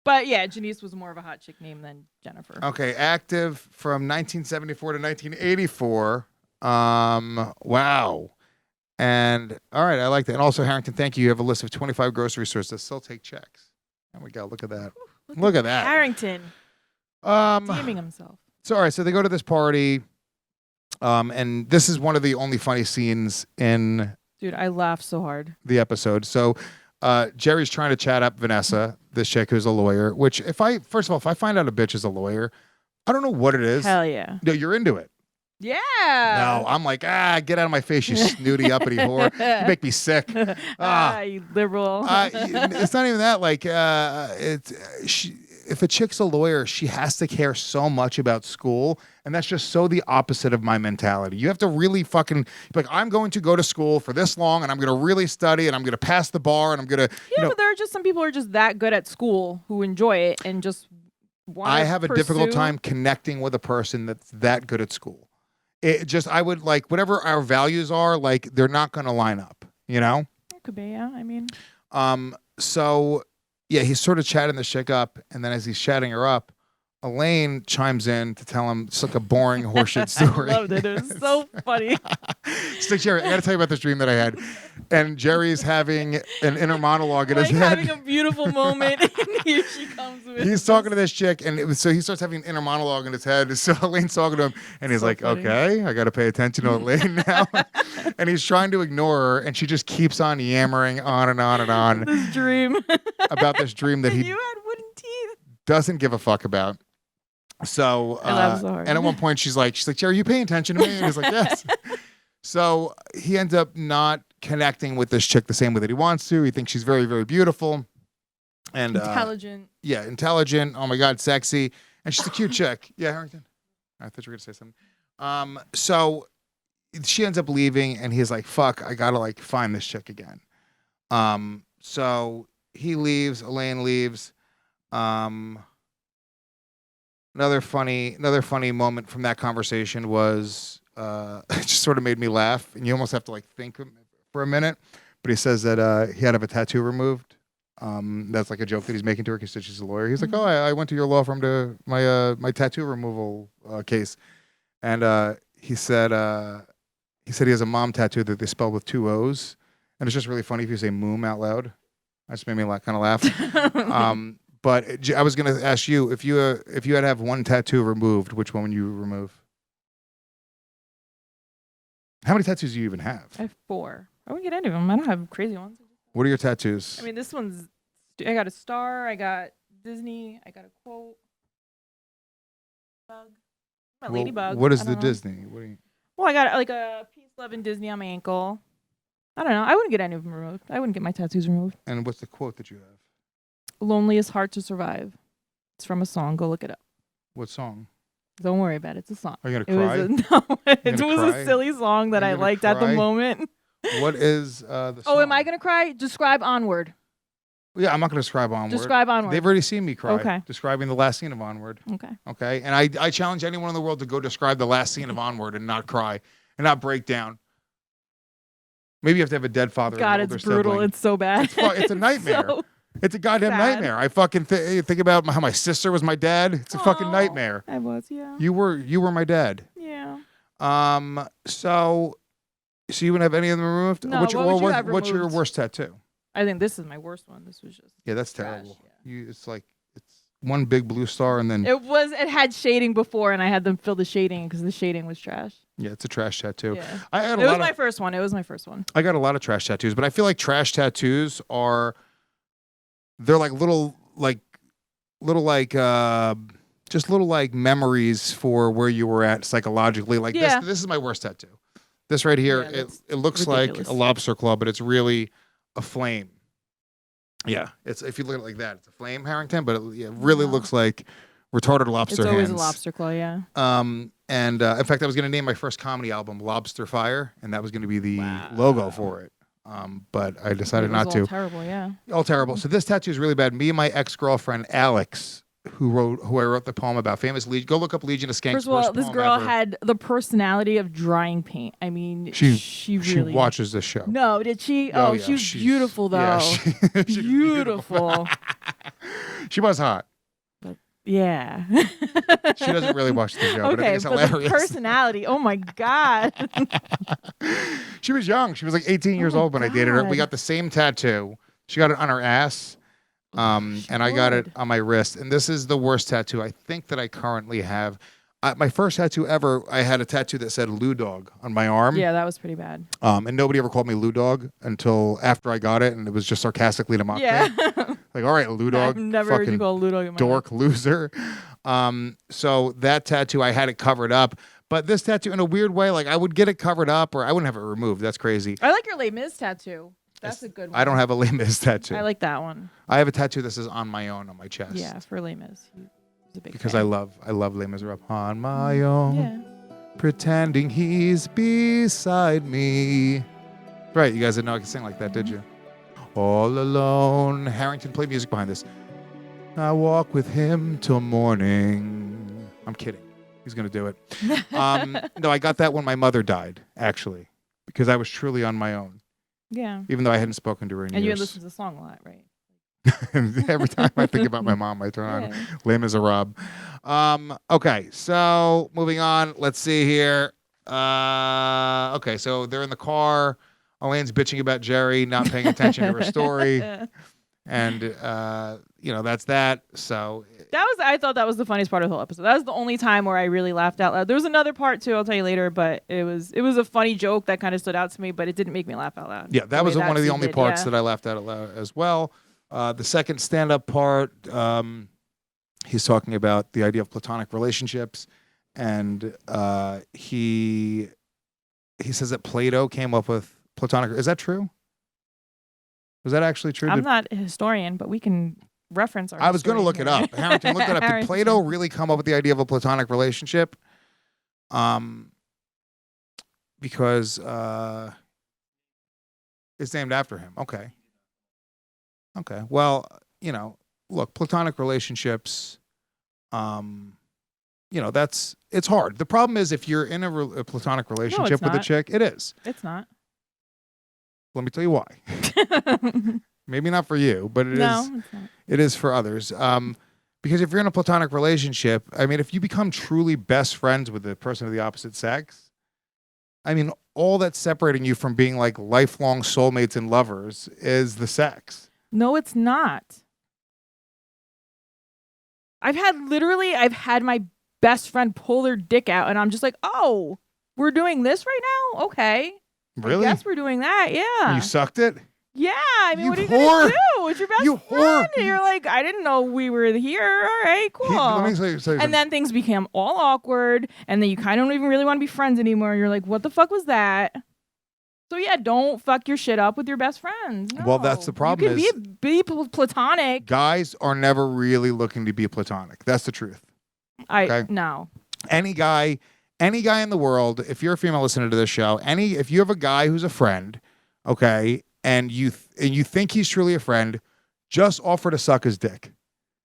But yeah, Jeniece was more of a hot chick name than Jennifer. Okay, active from 1974 to 1984. Wow. And all right, I like that. And also, Harrington, thank you. You have a list of 25 grocery stores that still take checks. There we go. Look at that. Look at that. Harrington. Redeeming himself. So all right, so they go to this party. And this is one of the only funny scenes in Dude, I laughed so hard. the episode. So Jerry's trying to chat up Vanessa, this chick who's a lawyer, which first of all, if I find out a bitch is a lawyer, I don't know what it is. Hell yeah. No, you're into it. Yeah. No, I'm like, get out of my face, you snooty uppity whore. You make me sick. You liberal. It's not even that. Like, if a chick's a lawyer, she has to care so much about school. And that's just so the opposite of my mentality. You have to really fucking, like, I'm going to go to school for this long and I'm going to really study and I'm going to pass the bar and I'm going to, Yeah, but there are just some people who are just that good at school who enjoy it and just want to I have a difficult time connecting with a person that's that good at school. I would like, whatever our values are, like, they're not going to line up, you know? It could be, yeah. I mean. So, yeah, he's sort of chatting the chick up. And then as he's chatting her up, Elaine chimes in to tell him it's like a boring horseshit story. I loved it. It was so funny. She's like, Jerry, I got to tell you about this dream that I had. And Jerry's having an inner monologue in his head. Having a beautiful moment. And here she comes with He's talking to this chick. And so he starts having an inner monologue in his head. So Elaine's talking to him. And he's so like, funny. okay, I got to pay attention to Elaine now. And he's trying to ignore her. And she just keeps on yammering on and on and on this dream. about this dream that he You had wooden teeth. doesn't give a fuck about. So, I laughed so hard. and at one point she's like, Jerry, are you paying attention to me? And he's like, yes. So he ends up not connecting with this chick the same way that he wants to. He thinks she's very, very beautiful. And intelligent. Yeah, intelligent. Oh my God, sexy. And she's a cute chick. Yeah, Harrington. I thought you were gonna say something. So she ends up leaving and he's like, fuck, I gotta like find this chick again. So he leaves, Elaine leaves. Another funny moment from that conversation was it just sort of made me laugh, and you almost have to like think for a minute. But he says that he had to have a tattoo removed. That's like a joke that he's making to her because she's a lawyer. He's like, "Oh, I went to your law firm to my tattoo removal case," and he said he has a mom tattoo that they spelled with 2 O's, and it's just really funny if you say "moom" out loud. That just made me kind of laugh. But I was going to ask you if you had to have one tattoo removed, which one would you remove? How many tattoos do you even have? I have 4. I wouldn't get any of them. I don't have crazy ones. What are your tattoos? I mean, this one's. I got a star. I got Disney. I got a quote. Bug. My ladybug. What is the Disney? What do you? Well, I got like a peace, love, and Disney on my ankle. I don't know. I wouldn't get any of them removed. I wouldn't get my tattoos removed. And what's the quote that you have? Loneliest heart to survive. It's from a song. Go look it up. What song? Don't worry about it. It's a song. Are you gonna cry? It was a silly song that I liked at the moment. What is the song? Oh, am I gonna cry? Describe Onward. Yeah, I'm not gonna describe Onward. Describe Onward. They've already seen me cry. Okay. Describing the last scene of Onward. Okay. Okay. And I challenge anyone in the world to go describe the last scene of Onward and not cry and not break down. Maybe you have to have a dead father. God, and an older it's brutal. sibling. It's so bad. It's a nightmare. It's a goddamn nightmare. I fucking think about how my sister was my dad. It's a fucking nightmare. I was, yeah. You were my dad. Yeah. So you wouldn't have any of them removed? No, What's your removed? worst tattoo? I think this is my worst one. This was just. Yeah, that's trash, terrible. yeah. It's one big blue star and then. It had shading before, and I had them fill the shading because the shading was trash. Yeah, it's a trash tattoo. Yeah. It was my first one. I got a lot of trash tattoos, but I feel like trash tattoos they're like little memories for where you were at psychologically. Like this is my worst tattoo. This right here, it looks ridiculous. like a lobster claw, but it's really a flame. Yeah, it's if you look at it like that, it's a flame, Harrington, but it really looks like retarded lobster hands. It's always a lobster claw, yeah. And in fact, I was going to name my first comedy album Lobster Fire, and that was going to be the logo for it. But I decided not to. All terrible, yeah. All terrible. So this tattoo is really bad. Me and my ex-girlfriend Alex, who I wrote the poem about, famous Legion. Go look up Legion of Skanks. First of all, this girl had the personality of drying paint. I mean, she really watches this show. No, did she? Oh, yeah, she's beautiful though. Yeah, she's beautiful. She was hot. Yeah. She doesn't really watch the show, but I think it's hilarious. The personality, oh my God. She was young. She was like 18 years old when I dated her. We got the same tattoo. She got it on her ass, and I got it on my wrist. And this is the worst tattoo I think that I currently have. my first tattoo ever, I had a tattoo that said Lou Dog on my arm. Yeah, that was pretty bad. And nobody ever called me Lou Dog until after I got it, and it was just sarcastically to mock me. Like, all right, Lou Dog. I've never heard you call Lou Dog in my dork life. loser. So that tattoo, I had it covered up. But this tattoo, in a weird way, like I would get it covered up, or I wouldn't have it removed. That's crazy. I like your Les Mis tattoo. That's a good one. I don't have a Les Mis tattoo. I like that one. I have a tattoo that says "On My Own" on my chest. Yeah, for Les Mis. He's a big Because fan. I love Les Miserables. On my own, Yeah. pretending he's beside me. Right, you guys didn't know I could sing like that, did you? All alone. Harrington played music behind this. I walk with him till morning. I'm kidding. He's gonna do it. No, I got that when my mother died, actually, because I was truly on my own. Yeah. Even though I hadn't spoken to her in And you had years. listened to the song a lot, right? Every time I think about my mom, I turn on Yeah. Les Miserables. Okay, so moving on. Let's see here. Okay, so they're in the car. Elaine's bitching about Jerry not paying attention to her story. And, that's that. So I thought that was the funniest part of the whole episode. That was the only time where I really laughed out loud. There was another part too, I'll tell you later, but it was a funny joke that kind of stood out to me, but it didn't make me laugh out loud. yeah, that was one of the only parts that that I laughed at as well. The second stand-up part, he's talking about the idea of platonic relationships, and he says that Plato came up with platonic. Is that true? Was that actually true? I'm not a historian, but we can reference our I was going to historian look it here. up. Harrington looked it up. Did Harrington. Plato really come up with the idea of a platonic relationship? Because it's named after him. Okay. Well, look, platonic relationships, it's hard. The problem is if you're in a platonic relationship with a not. chick, it is. It's not. Let me tell you why. Maybe not for you, but it is. No, it's not. It is for others. Because if you're in a platonic relationship, I mean, if you become truly best friends with the person of the opposite sex, I mean, all that's separating you from being like lifelong soulmates and lovers is the sex. No, it's not. I've had my best friend pull their dick out, and I'm just like, oh, we're doing this right now? Okay. Really? Yes, we're doing that. Yeah. You sucked it? Yeah. I mean, You what are you whore. going to do? It's your best You friend. whore. And you're like, I didn't know we were here. All right, cool. Let me say something. And then things became all awkward, and then you kind of don't even really want to be friends anymore. You're like, what the fuck was that? So yeah, don't fuck your shit up with your best friends. No. Well, that's the problem You can be platonic. Guys are never really looking to be platonic. That's the truth. Okay. No. Any guy in the world, if you're a female listener to this show, if you have a guy who's a friend, okay, and you think he's truly a friend, just offer to suck his dick.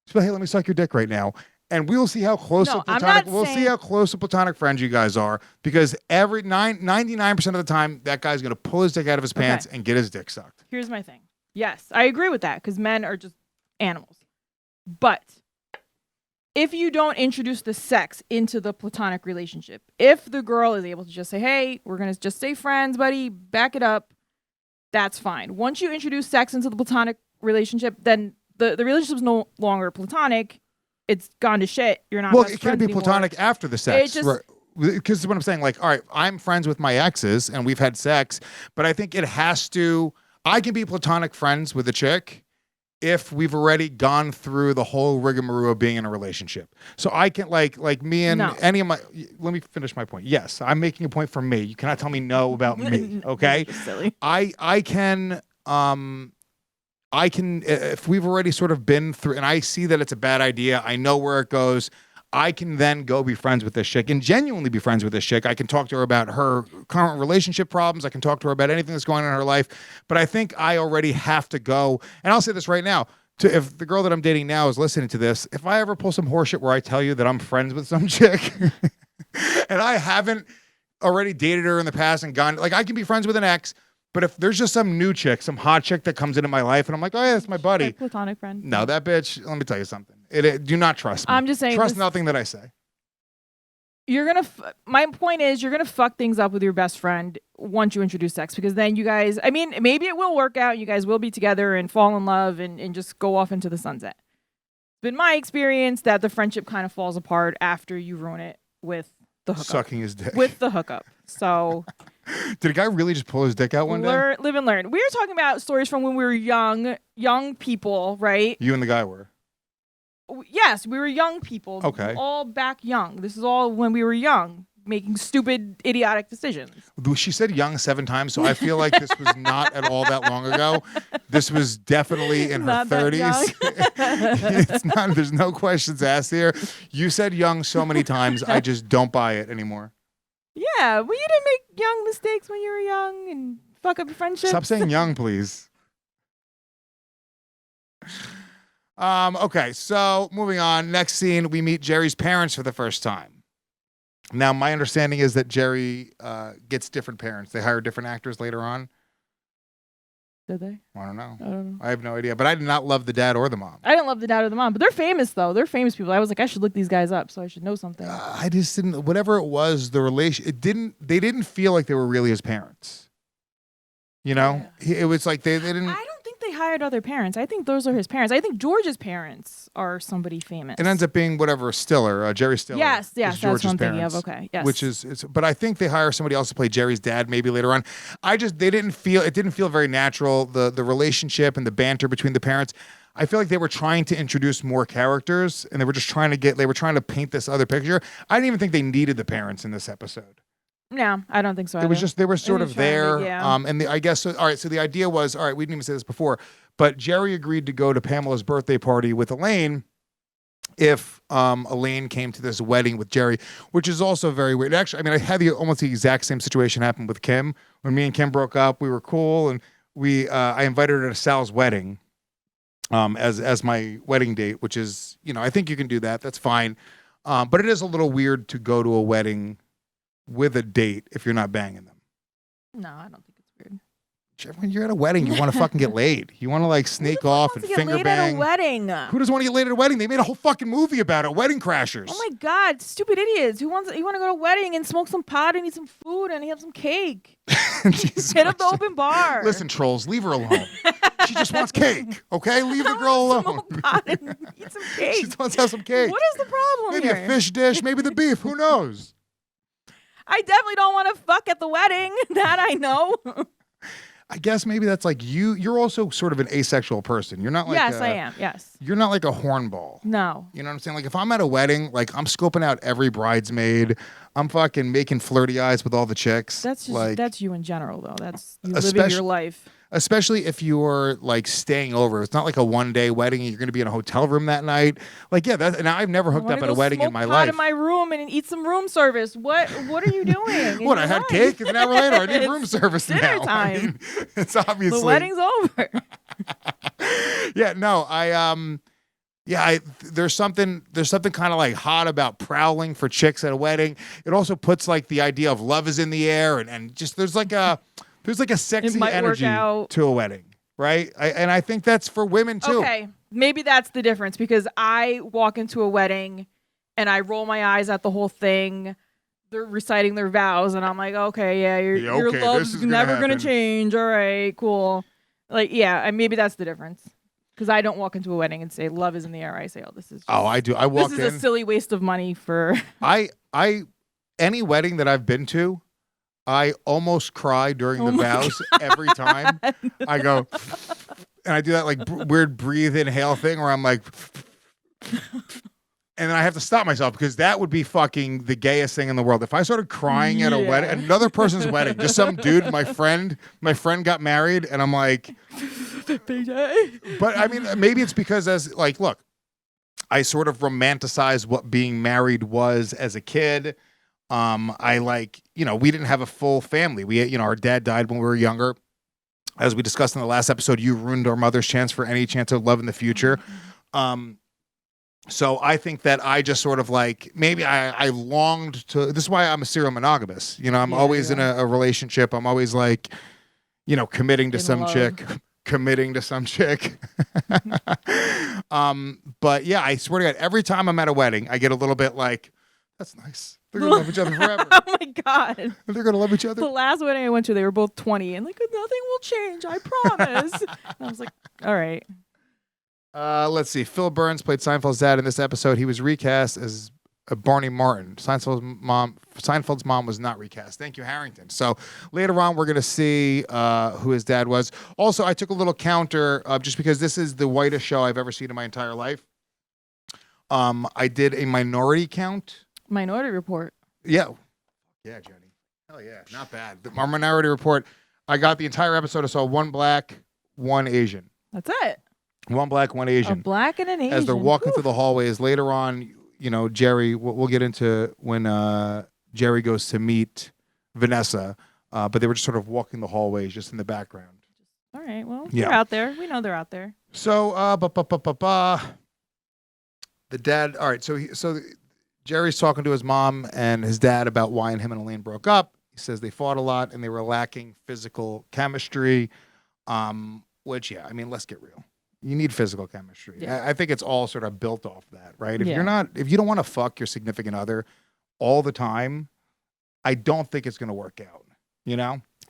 Just be like, hey, let me suck your dick right now. And we'll see how close No, to platonic. I'm not See how close to platonic friends you guys are, because 99% of the time that guy's gonna pull his dick out of his pants and get his dick sucked. Here's my thing. Yes, I agree with that because men are just animals. But if you don't introduce the sex into the platonic relationship, if the girl is able to just say, hey, we're going to just stay friends, buddy, back it up, that's fine. Once you introduce sex into the platonic relationship, then the relationship's no longer platonic. It's gone to shit. You're not Well, best it can friends be anymore. platonic after the sex. It just- right. Because what I'm saying, like, all right, I'm friends with my exes and we've had sex, but I think I can be platonic friends with a chick if we've already gone through the whole rigmarole of being in a relationship. So I can like me and any of my, let me finish my point. Yes, I'm making a point for me. You cannot tell me no about me. Okay. You're silly. I can, if we've already sort of been through and I see that it's a bad idea, I know where it goes, I can then go be friends with this chick and genuinely be friends with this chick. I can talk to her about her current relationship problems. I can talk to her about anything that's going on in her life. But I think I already have to go. And I'll say this right now. If the girl that I'm dating now is listening to this, if I ever pull some horseshit where I tell you that I'm friends with some chick and I haven't already dated her in the past and gone, like I can be friends with an ex, but if there's just some new chick, some hot chick that comes into my life and I'm like, oh yeah, that's my buddy. Platonic friend. No, that bitch, let me tell you something. Do not trust me. I'm just saying. Trust nothing that I say. My point is, you're going to fuck things up with your best friend once you introduce sex, because then you guys, I mean, maybe it will work out. You guys will be together and fall in love and just go off into the sunset. It's been my experience that the friendship kind of falls apart after you ruin it with the hookup. Sucking his dick. With the hookup. So Did a guy really just pull his dick out one day? live and learn. We were talking about stories from when we were young people, right? You and the guy were. Yes, we were young people. Okay. All back young. This is all when we were young, making stupid, idiotic decisions. She said young 7 times, so I feel like this was not at all that long ago. This was definitely in her Not that 30s. It's not. There's no questions asked here. You said young so many times, I just don't buy it anymore. Yeah, well, you didn't make young mistakes when you were young and fuck up your friendships. Stop saying young, please. Okay, so moving on. Next scene, we meet Jerry's parents for the first time. Now, my understanding is that Jerry gets different parents. They hire different actors later on. Did they? I don't know. I don't know. I have no idea. But I did not love the dad or the mom. I didn't love the dad or the mom, but they're famous though. They're famous people. I was like, I should look these guys up, so I should know something. I just didn't. Whatever it was, the relation. They didn't feel like they were really his parents. You know, it was like they didn't. I don't think they hired other parents. I think those are his parents. I think George's parents are somebody famous. It ends up being whatever Stiller, Jerry Stiller. Yes, is that's George's what I'm thinking parents, of. Okay, yes. Which is, but I think they hire somebody else to play Jerry's dad maybe later on. It didn't feel very natural. The relationship and the banter between the parents. I feel like they were trying to introduce more characters, and they were trying to paint this other picture. I didn't even think they needed the parents in this episode. No, I don't think so. It was just, they were sort of there. Yeah. I guess, all right, so the idea was, all right, we didn't even say this before, but Jerry agreed to go to Pamela's birthday party with Elaine if Elaine came to this wedding with Jerry, which is also very weird. Actually, I mean, I had almost the exact same situation happen with Kim. When me and Kim broke up, we were cool, and I invited her to Sal's wedding as my wedding date, which is, I think you can do that. That's fine. But it is a little weird to go to a wedding with a date if you're not banging them. No, I don't think it's weird. When you're at a wedding, you want to fucking get laid. You want to like snake off and finger bang. At a wedding? Who doesn't want to get laid at a wedding? They made a whole fucking movie about it. Wedding Crashers. Oh my god, stupid idiots! You want to go to a wedding and smoke some pot and eat some food and have some cake? Hit up the open bar. Listen, trolls, leave her alone. She just wants cake. Okay, leave the girl alone. Smoke pot and eat some cake. She just wants to have some cake. What is the problem Maybe here? a fish dish. Maybe the beef. Who knows? I definitely don't want to fuck at the wedding. That I know. I guess maybe that's like you. You're also sort of an asexual person. You're not like yes, I am. Yes. You're not like a hornball. No. You know what I'm saying? Like if I'm at a wedding, like I'm scoping out every bridesmaid. I'm fucking making flirty eyes with all the chicks. That's just, like, that's you in general, though. That's you living your life. Especially if you're like staying over. It's not like a one-day wedding and you're going to be in a hotel room that night. Like, yeah, and I've never hooked up at a wedding in my life. I in my room and eat some room service. What are you doing? What, I had cake and an hour later I need room service dinner now. Time. I mean, it's obviously. The wedding's over. Yeah, no, there's something kind of like hot about prowling for chicks at a wedding. It also puts like the idea of love is in the air and just there's like a sexy energy to a wedding, right? And I think that's for women too. Okay, maybe that's the difference because I walk into a wedding and I roll my eyes at the whole thing. They're reciting their vows and I'm like, okay, yeah, your love's never gonna change. All right, cool. Like, yeah, maybe that's the difference. Because I don't walk into a wedding and say love is in the air. I say, oh, this is. I do. I walk in. This is a silly waste of money for. Any wedding that I've been to, I almost cry during the vows every time. I go, and I do that like weird breathe inhale thing where I'm like, and then I have to stop myself because that would be fucking the gayest thing in the world. If I started crying at a wedding, another person's wedding, just some dude, my friend got married, and I'm like. But I mean, maybe it's because look, I sort of romanticize what being married was as a kid. We didn't have a full family. We, our dad died when we were younger. As we discussed in the last episode, you ruined our mother's chance for any chance of love in the future. So I think that I just sort of like, maybe I longed to, this is why I'm a serial monogamous. I'm always in a relationship. I'm always like, committing to some chick. Committing to some chick. But yeah, I swear to God, every time I'm at a wedding, I get a little bit like, that's nice. They're going to love each other forever. Oh my God. They're going to love each other. The last wedding I went to, they were both 20 and like, nothing will change. I promise. And I was like, all right. Let's see. Phil Burns played Seinfeld's dad in this episode. He was recast as Barney Martin. Seinfeld's mom was not recast. Thank you, Harrington. So later on, we're going to see who his dad was. Also, I took a little counter just because this is the whitest show I've ever seen in my entire life. I did a minority count. Minority Report. Yeah. Yeah, Jenny. Hell yeah. Not bad. Our minority report, I got the entire episode. I saw one black, one Asian. That's it. One black, one Asian. A black and an Asian. As they're walking through the hallways. Later on, Jerry, we'll get into when Jerry goes to meet Vanessa, but they were just sort of walking the hallways just in the background. All right. Well, they're out there. We know they're out there. So, the dad, all right, so Jerry's talking to his mom and his dad about why him and Elaine broke up. He says they fought a lot and they were lacking physical chemistry, which, I mean, let's get real. You need physical chemistry. Yeah. I think it's all sort of built off that, right? If you don't want to fuck your significant other all the time, I don't think it's going to work out,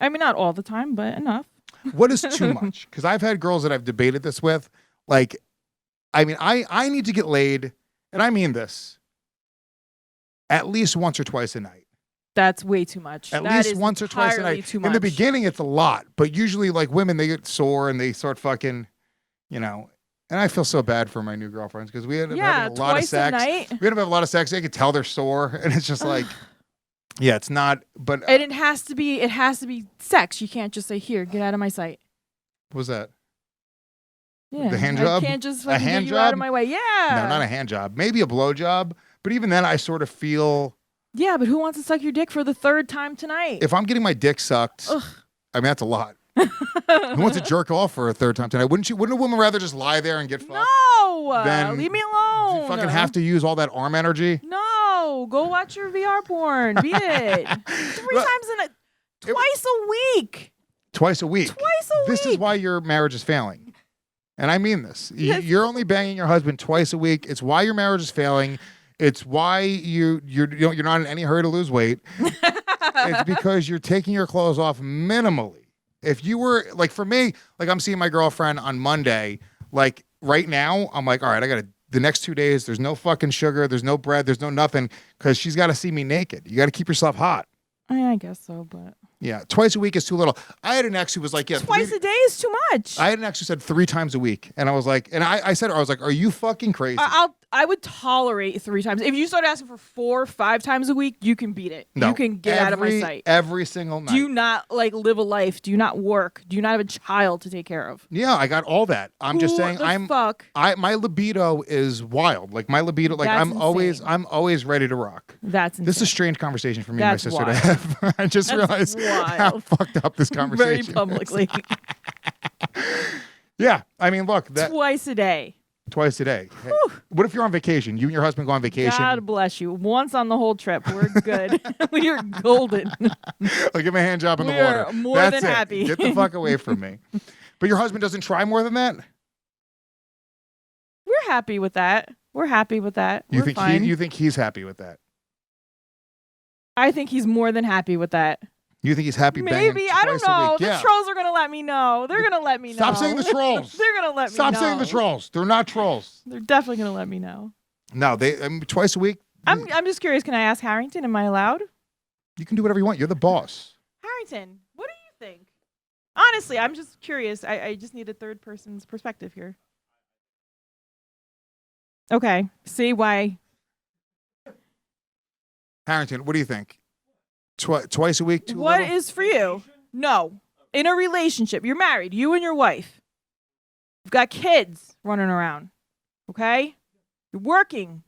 I mean, not all the time, but enough. What is too much? Because I've had girls that I've debated this with. Like, I mean, I need to get laid, and I mean this, at least once or twice a night. That's way too much. At least once or twice a night. Too much. In the beginning, it's a lot, but usually, like, women, they get sore and they start fucking, and I feel so bad for my new girlfriends because we end up having a lot of sex. We end up having a lot of sex. They can tell they're sore, and it's just like, yeah, it's not. But and it has to be sex. You can't just say, "Here, get out of my sight." What was that? Yeah, the hand job. I can't just a hand get job? you out of my way. Yeah. No, not a hand job. Maybe a blow job. But even then, I sort of feel. Yeah, but who wants to suck your dick for the third time tonight? If I'm getting my dick sucked, I mean that's a lot. Who wants to jerk off for a third time tonight? Wouldn't a woman rather just lie there and get fucked? No, then leave me alone. You fucking have to use all that arm energy. No, go watch your VR porn. Beat it. Twice a week. Twice a week. This is why your marriage is failing. And I mean this. Yes. You're only banging your husband twice a week. It's why your marriage is failing. It's why you're not in any hurry to lose weight. It's because you're taking your clothes off minimally. If you were, like, for me, like, I'm seeing my girlfriend on Monday, like, right now, I'm like, all right, the next 2 days, there's no fucking sugar, there's no bread, there's no nothing, because she's got to see me naked. You got to keep yourself hot. I guess so, but. Yeah, twice a week is too little. I had an ex who was like, yeah. Twice a day is too much. I had an ex who said 3 times a week. And I was like, I said, are you fucking crazy? I would tolerate 3 times. If you start asking for 4 or 5 times a week, you can beat it. No, you can get out of my sight. Every single night. Do you not live a life? Do you not work? Do you not have a child to take care of? Yeah, I got all that. I'm just saying my libido is wild. Like my libido, like I'm always ready to rock. That's insane. This is a strange conversation for me and my sister to have. I just realized how fucked up this conversation very publicly. Yeah, I mean, look, twice a day. Twice a day. Hey, what if you're on vacation? You and your husband go on vacation. God bless you. Once on the whole trip, we're good. We are golden. I'll give him a hand job in the water. More That's than happy. Get the fuck away from me. But your husband doesn't try more than that? We're happy with that. We're fine. You think he's happy with that? I think he's more than happy with that. You think he's happy banging Maybe. I don't know. Yeah. The trolls are going to let me know. They're going to let me know. Stop saying the trolls. They're going to let me know. Stop saying the trolls. They're not trolls. They're definitely going to let me know. No, twice a week. I'm just curious. Can I ask Harrington? Am I allowed? You can do whatever you want. You're the boss. Harrington, what do you think? Honestly, I'm just curious. I just need a third person's perspective here. Okay. See why. Harrington, what do you think? Twice a week? What is for you? No. In a relationship, you're married, you and your wife. You've got kids running around. Okay? You're working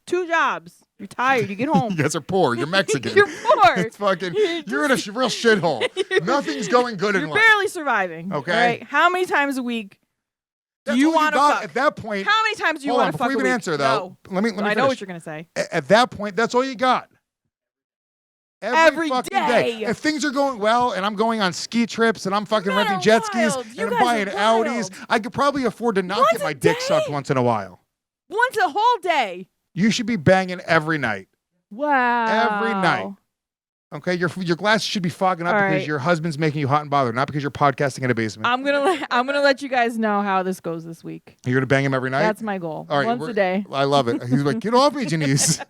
2 jobs. You're tired. You get home. You guys are poor. You're Mexican. You're poor. It's fucking. You're in a real shithole. Nothing's going good in life. You're barely surviving. Okay. Right? How many times a week do you want to fuck? At that point. How many times do you want to fuck? Before you even answer though, let me. I know what you're gonna say. At that point, that's all you got. Every fucking day. If things are going well and I'm going on ski trips and I'm fucking renting jet skis and I'm buying Audis, I could probably afford to not get my dick sucked once in a while. Once a whole day. You should be banging every night. Wow. Every night. Okay, your glasses should be fogging up All because right. your husband's making you hot and bothered, not because you're podcasting in a basement. I'm gonna let you guys know how this goes this week. You're gonna bang him every night. That's my goal. All right, Once a day. I love it. He's like, get off me, Jeniece.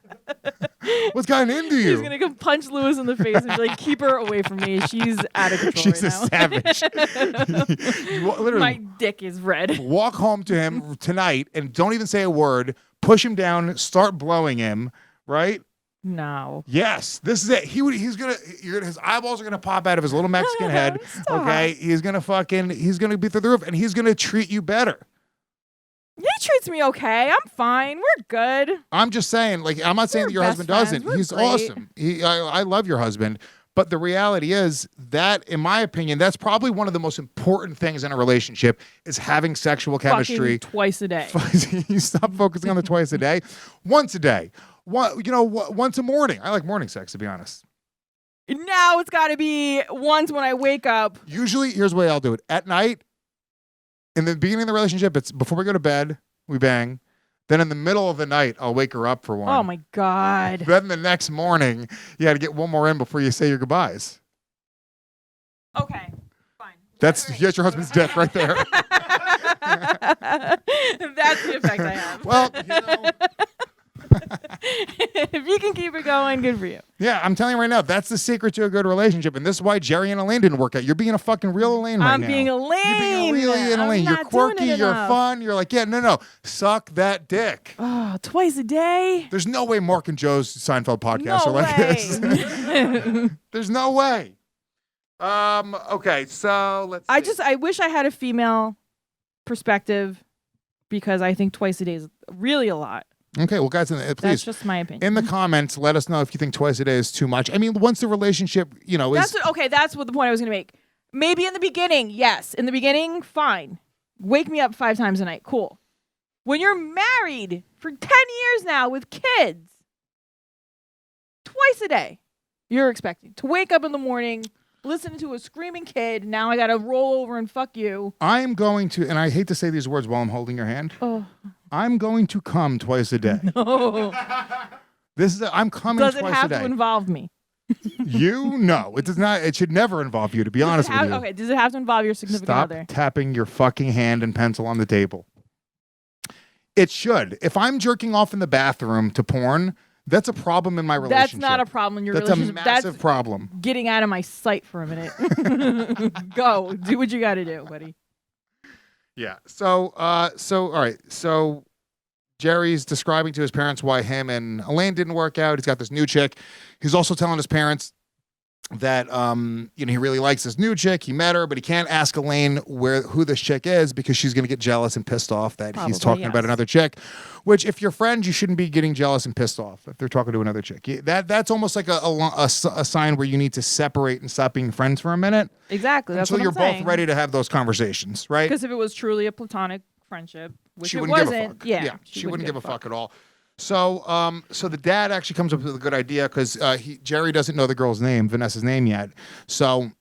What's gotten into you? He's gonna go punch Lewis in the face and be like, keep her away from me. She's out of control She's right a now. savage. You literally My dick is red. walk home to him tonight and don't even say a word. Push him down. Start blowing him. Right. No. Yes, this is it. His eyeballs are gonna pop out of his little Mexican head. Stop. Okay, he's gonna be through the roof, and he's gonna treat you better. He treats me okay. I'm fine. We're good. I'm just saying, like, I'm not saying We're that your best husband friends. doesn't. We're He's great. awesome. I love your husband, but the reality is that, in my opinion, that's probably one of the most important things in a relationship is having sexual chemistry. Fucking twice a day. You stop focusing on the twice a day, once a day. Once a morning. I like morning sex, to be honest. Now it's got to be once when I wake up. Usually, here's the way I'll do it. At night, in the beginning of the relationship, it's before we go to bed, we bang. Then in the middle of the night, I'll wake her up for one. Oh my God. Then the next morning, you got to get one more in before you say your goodbyes. Okay. Fine. That's your husband's dick right there. That's the effect I have. Well, you know. If you can keep it going, good for you. Yeah, I'm telling you right now, that's the secret to a good relationship. And this is why Jerry and Elaine didn't work out. You're being a fucking real Elaine right I'm now. being Elaine. You're being really an Elaine. I'm You're not doing quirky, it you're enough. fun. You're like, yeah, no. Suck that dick. Oh, twice a day? There's no way Mark and Joe's Seinfeld podcast No are like way. this. There's no way. Okay, so let's see. I wish I had a female perspective because I think twice a day is really a lot. Okay, well, guys, That's please, just my opinion. in the comments, let us know if you think twice a day is too much. I mean, once the relationship, is... That's what the point I was going to make. Maybe in the beginning, yes. In the beginning, fine. Wake me up 5 times a night. Cool. When you're married for 10 years now with kids, twice a day, you're expecting to wake up in the morning, listen to a screaming kid. Now I got to roll over and fuck you. I'm going to, and I hate to say these words while I'm holding your hand, Oh, I'm going to come twice a day. no. I'm coming Does twice it a have day. to involve me? No, it does not. It should never involve you, to be honest with you. Okay, does it have to involve your significant Stop other? tapping your fucking hand and pencil on the table. It should. If I'm jerking off in the bathroom to porn, that's a problem in my relationship. That's not a problem in your That's relationship. a massive problem. Getting out of my sight for a minute. Go. Do what you got to do, buddy. Yeah. So all right. So Jerry's describing to his parents why him and Elaine didn't work out. He's got this new chick. He's also telling his parents that he really likes this new chick. He met her, but he can't ask Elaine who this chick is because she's going to get jealous and pissed off that he's Probably, talking about yes. another chick. Which, if you're friends, you shouldn't be getting jealous and pissed off if they're talking to another chick. That's almost like a sign where you need to separate and stop being friends for a minute Exactly. That's until what you're I'm saying. both ready to have those conversations, right? Because if it was truly a platonic friendship, which She it wouldn't give wasn't, a fuck. yeah, She wouldn't give a fuck at all. So, so the dad actually comes up with a good idea because Jerry doesn't know the girl's name, Vanessa's name yet. So,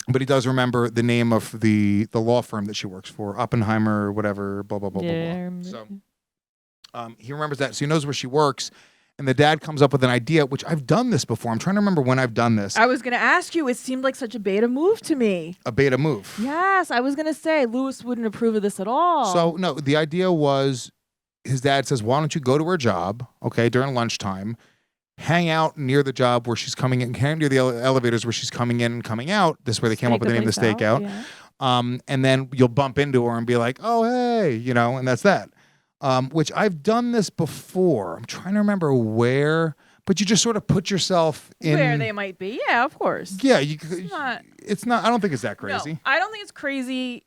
but he does remember the name of the law firm that she works for, Oppenheimer, whatever, blah blah blah Yeah. blah blah. So, he remembers that, so he knows where she works. And the dad comes up with an idea, which I've done this before. I'm trying to remember when I've done this. I was going to ask you, it seemed like such a beta move to me. A beta move. Yes, I was going to say, Lewis wouldn't approve of this at all. So, no, the idea was his dad says, why don't you go to her job, okay, during lunchtime, hang out near the job where she's coming in, hang near the elevators where she's coming in and coming out. This way they came up with the name of the stakeout. Yeah. And then you'll bump into her and be like, oh, hey, and that's that. Which I've done this before. I'm trying to remember where, but you just sort of put yourself in. Where they might be. Yeah, of course. Yeah. It's not, I don't think it's that crazy. No, I don't think it's crazy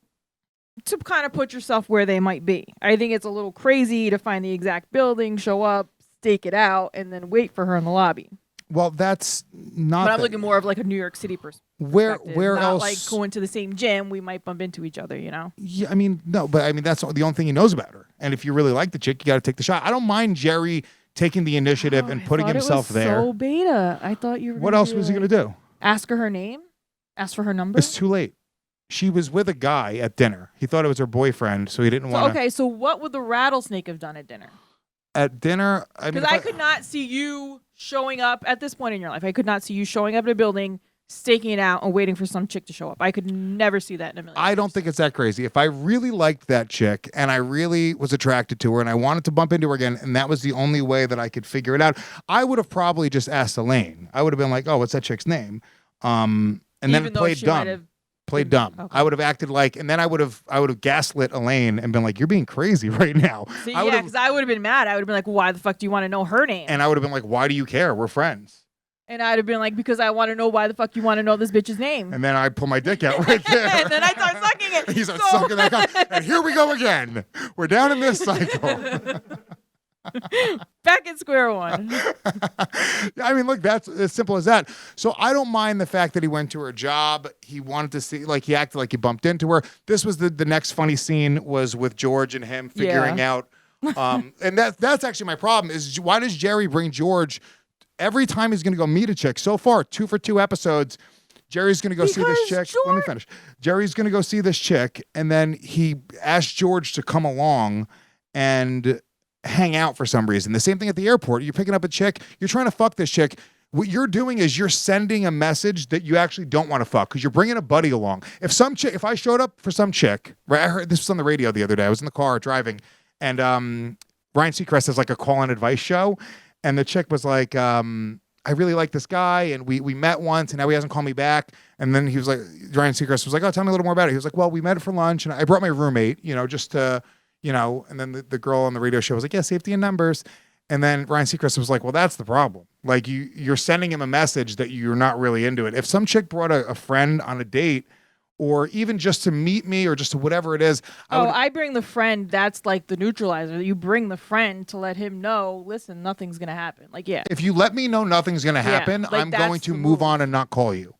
to kind of put yourself where they might be. I think it's a little crazy to find the exact building, show up, stake it out, and then wait for her in the lobby. Well, that's not. But I'm looking more of like a New York City perspective. Where not else? Like going to the same gym, we might bump into each other. Yeah, I mean, no, but I mean that's the only thing he knows about her. And if you really like the chick, you got to take the shot. I don't mind Jerry taking the initiative and putting himself there. So beta. I thought you were. What else was he going to do? Ask her name. Ask for her number. It's too late. She was with a guy at dinner. He thought it was her boyfriend, so he didn't want to. Okay, so what would the rattlesnake have done at dinner? At dinner, I mean, Because I could not see you showing up at this point in your life. I could not see you showing up at a building, staking it out, and waiting for some chick to show up. I could never see that in a million I years. don't think it's that crazy. If I really liked that chick and I really was attracted to her and I wanted to bump into her again, and that was the only way that I could figure it out, I would have probably just asked Elaine. I would have been like, "Oh, what's that chick's name?" And Even then though played she dumb. might have Played dumb. Okay. I would have acted like, and then I would have gaslit Elaine and been like, "You're being crazy right now." See, I yeah, would have, because I would have been mad. I would have been like, why the fuck do you want to know her name? and I would have been like, "Why do you care? We're friends." And I'd have been like, because I want to know why the fuck you want to know this bitch's name. And then I pull my dick out right there. And then I start sucking it. He starts sucking that cock. And here we go again. We're down in this cycle. Back at square one. I mean, look, that's as simple as that. So I don't mind the fact that he went to her job. He wanted to see, like, he acted like he bumped into her. This was the next funny scene was with George and him figuring out. And that's actually my problem is why does Jerry bring George every time he's going to go meet a chick? So far, 2 for 2 episodes. Jerry's going to go see this chick. Let me finish. Jerry's going to go see this chick. And then he asked George to come along and hang out for some reason. The same thing at the airport. You're picking up a chick. You're trying to fuck this chick. What you're doing is you're sending a message that you actually don't want to fuck because you're bringing a buddy along. If I showed up for some chick, right? I heard this was on the radio the other day. I was in the car driving, and Ryan Seacrest has like a call and advice show, and the chick was like, I really like this guy, and we met once, and now he hasn't called me back. And then he was like, Ryan Seacrest was like, "Oh, tell me a little more about it." He was like, "Well, we met for lunch, and I brought my roommate, just to." And then the girl on the radio show was like, "Yeah, safety in numbers." And then Ryan Seacrest was like, "Well, that's the problem. Like you're sending him a message that you're not really into it. If some chick brought a friend on a date or even just to meet me or just to whatever it is." I bring the friend. That's like the neutralizer. You bring the friend to let him know, listen, nothing's going to happen. Like, yeah. If you let me know nothing's going to happen, like, I'm going to move on and not call you.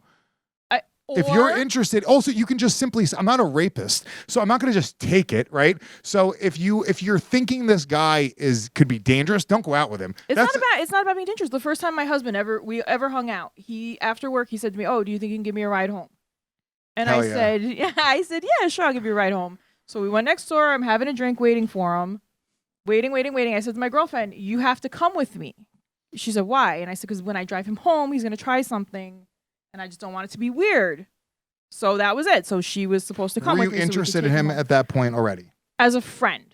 If you're interested, also you can just simply. I'm not a rapist, so I'm not going to just take it, right? So if you're thinking this guy could be dangerous, don't go out with him. It's not about being dangerous. The first time my husband ever hung out, after work he said to me, "Oh, do you think you can give me a ride home?" And I said, "Yeah, sure, I'll give you a ride home." So we went next door. I'm having a drink, waiting for him, waiting. I said to my girlfriend, "You have to come with me." She said, "Why?" And I said, "Because when I drive him home, he's going to try something. And I just don't want it to be weird." So that was it. So she was supposed to come with me. Were you interested in him at that point already? As a friend.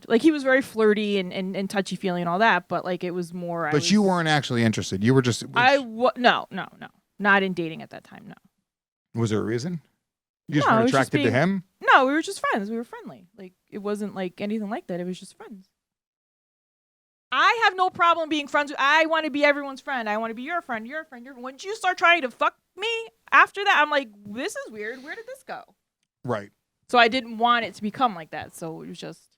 Like, he was very flirty and touchy-feely and all that, but, like, it was more... But you weren't actually interested. You were just... No. Not in dating at that time, no. Was there a reason? You just weren't attracted to him? No, we were just friends. We were friendly. Like, it wasn't, like, anything like that. It was just friends. I have no problem being friends with... I want to be everyone's friend. I want to be your friend, your friend, your... When you start trying to fuck me after that, I'm like, this is weird. Where did this go? Right. So I didn't want it to become like that. So it was just...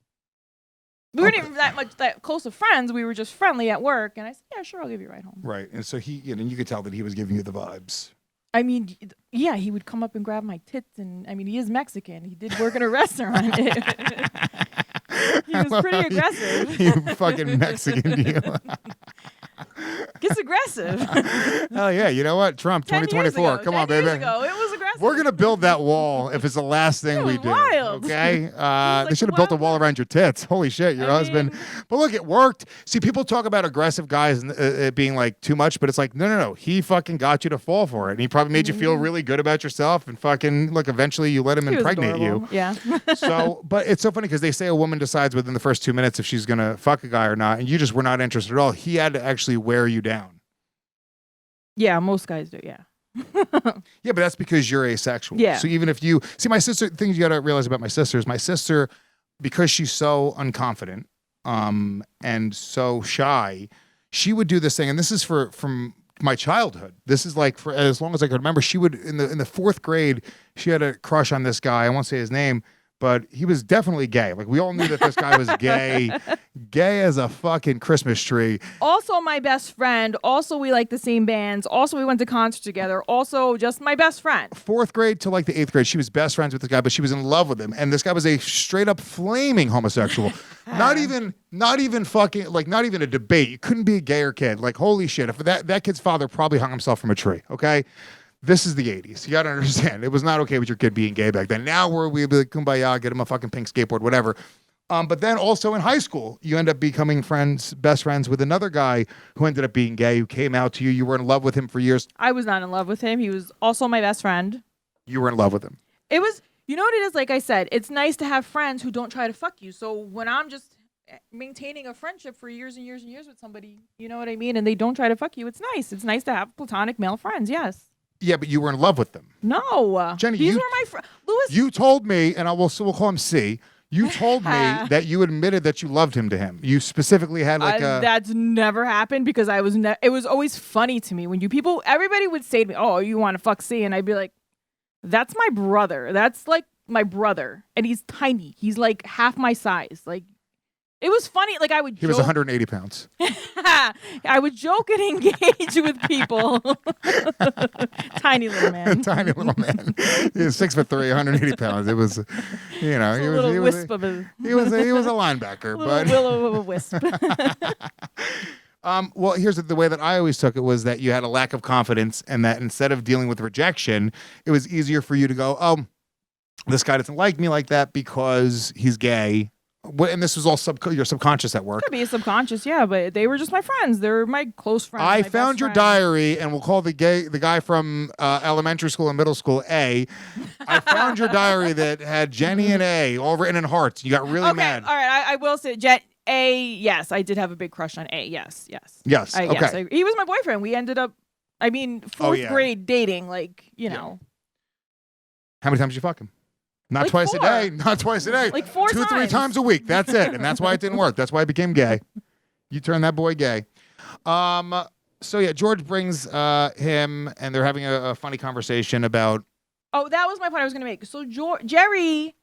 We weren't even that close of friends. We were just friendly at work. And I said, "Yeah, sure, I'll give you a ride home." Right. And so you could tell that he was giving you the vibes. I mean, yeah, he would come up and grab my tits. And, I mean, he is Mexican. He did work in a restaurant. He was pretty aggressive. You fucking Mexican deal. Gets aggressive. Hell yeah. You know what? Trump 2024. Come on, baby. 10 years ago, it was aggressive. We're going to build that wall if it's the last thing we do. Wild. Okay? Like they should have built a wall around your tits. Holy shit, your husband. But look, it worked. See, people talk about aggressive guys and it being like too much, but it's like, no. He fucking got you to fall for it. And he probably made you feel really good about yourself. And fucking, look, eventually you let him impregnate you. Yeah. So, but it's so funny because they say a woman decides within the first 2 minutes if she's going to fuck a guy or not. And you just were not interested at all. He had to actually wear you down. Yeah, most guys do, yeah. Yeah, but that's because you're asexual. Yeah. So even if you see my sister, things you got to realize about my sister is my sister, because she's so unconfident, and so shy, she would do this thing, and this is from my childhood. This is like for as long as I could remember. She would in the fourth grade, she had a crush on this guy. I won't say his name, but he was definitely gay. Like we all knew that this guy was gay, gay as a fucking Christmas tree. Also my best friend. Also we like the same bands. Also we went to concerts together. Also just my best friend. Fourth grade to like the eighth grade, she was best friends with this guy, but she was in love with him. And this guy was a straight up flaming homosexual. not even fucking, like not even a debate. You couldn't be a gayer kid. Like holy shit. If that kid's father probably hung himself from a tree. Okay. This is the 80s. You got to understand. It was not okay with your kid being gay back then. Now we'd be like, kumbaya, get him a fucking pink skateboard, whatever. But then also in high school, you end up becoming best friends with another guy who ended up being gay, who came out to you. You were in love with him for years. I was not in love with him. He was also my best friend. You were in love with him. It was, you know what it is? Like I said, it's nice to have friends who don't try to fuck you. So when I'm just maintaining a friendship for years and years and years with somebody, you know what I mean? And they don't try to fuck you. It's nice. It's nice to have platonic male friends. Yes. Yeah, but you were in love with them. No. Jenny, these were my friends. Louis. You told me, and we'll call him C. You told me that you admitted that you loved him to him. You specifically had like a... That's never happened because I was... it was always funny to me when everybody would say to me, oh, you want to fuck C? And I'd be like, that's my brother. That's like my brother. And he's tiny. He's like half my size. Like, it was funny. Like, I would joke. He was 180 pounds. I would joke and engage with people. Tiny little man. Tiny little man. He was 6'3", 180 pounds. It was, he was a wisp of a... He was a linebacker, but willow of a wisp. Well, here's the way that I always took it was that you had a lack of confidence, and that instead of dealing with rejection, it was easier for you to go, oh, this guy doesn't like me like that because he's gay. And this was all your subconscious at work. Could be subconscious, yeah, but they were just my friends. They're my close friends. I found your diary, and we'll call the guy from elementary school and middle school A. I found your diary that had Jenny and A all written in hearts. You got really mad. All right, I will say A. Yes, I did have a big crush on A. Yes. Okay. Yes, he was my boyfriend. We ended up, fourth grade dating. Like, you know. How many times did you fuck him? Not like twice 4. a day. Not twice a day. Like 4 2, times. 3 times a week. That's it. And that's why it didn't work. That's why I became gay. You turned that boy gay. So yeah, George brings him, and they're having a funny conversation about. Oh, that was my point I was going to make. So Jerry,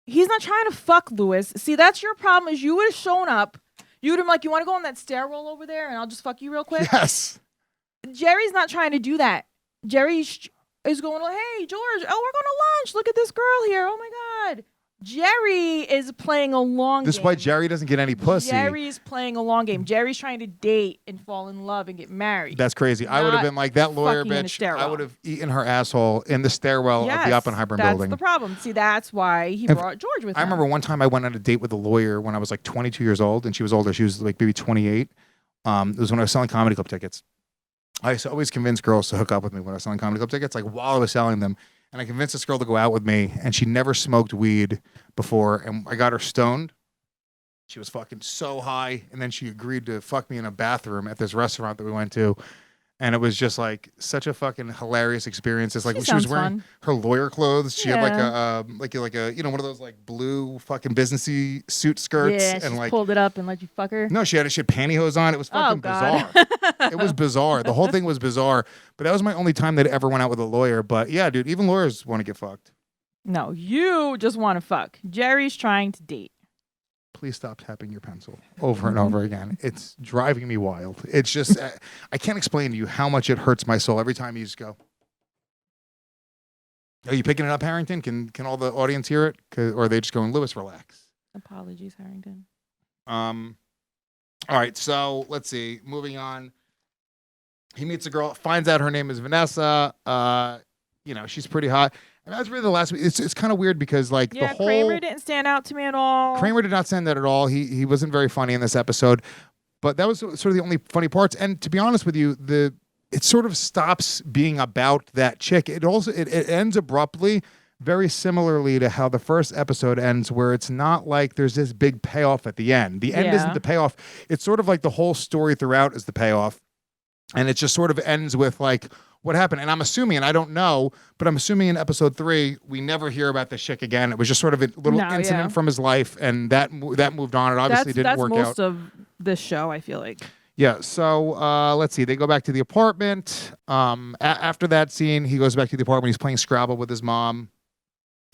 he's not trying to fuck Louis. See, that's your problem. Is you would have shown up. You would have been like, you want to go on that stairwell over there, and I'll just fuck you real quick. Yes. Jerry's not trying to do that. Jerry is going, hey, George, oh, we're going to lunch. Look at this girl here. Oh, my God. Jerry is playing a long game. This is why Jerry doesn't get any pussy. Jerry's playing a long game. Jerry's trying to date and fall in love and get married. That's crazy. I would have been like, that lawyer bitch, I would have eaten her asshole in the stairwell of the Oppenheimer building. That's the problem. See, that's why he brought George with him. I remember one time I went on a date with a lawyer when I was like 22 years old, and she was older. She was like maybe 28. It was when I was selling comedy club tickets. I used to always convince girls to hook up with me when I was selling comedy club tickets, like while I was selling them. And I convinced this girl to go out with me, and she never smoked weed before. And I got her stoned. She was fucking so high. And then she agreed to fuck me in a bathroom at this restaurant that we went to. And it was just like such a fucking hilarious experience. It's like she was wearing her lawyer clothes. She had like a one of those like blue fucking businessy suit skirts. Yeah, and like pulled it up and let you fuck her. No, she had pantyhose on. It was fucking bizarre. It was bizarre. The whole thing was bizarre. But that was my only time that I ever went out with a lawyer. But yeah, dude, even lawyers want to get fucked. No, you just want to fuck. Jerry's trying to date. Please stop tapping your pencil over and over again. It's driving me wild. It's just, I can't explain to you how much it hurts my soul every time you just go. Are you picking it up, Harrington? Can all the audience hear it? Or are they just going, Louis, relax? Apologies, Harrington. All right, so let's see. Moving on. He meets a girl, finds out her name is Vanessa. She's pretty hot. And that's really the last week. It's kind of weird because like the whole Kramer didn't stand out to me at all. Kramer did not stand out at all. He wasn't very funny in this episode, but that was sort of the only funny parts. And to be honest with you, it sort of stops being about that chick. It ends abruptly, very similarly to how the first episode ends, where it's not like there's this big payoff at the end. The end isn't the payoff. It's sort of like the whole story throughout is the payoff, and it just sort of ends with like, what happened? And I'm assuming, and I don't know, but I'm assuming in episode 3, we never hear about this chick again. It was just sort of a little incident from his life, and that moved on. It obviously didn't work out. That's most of this show, I feel like. Yeah, so let's see. They go back to the apartment. After that scene, he goes back to the apartment. He's playing Scrabble with his mom,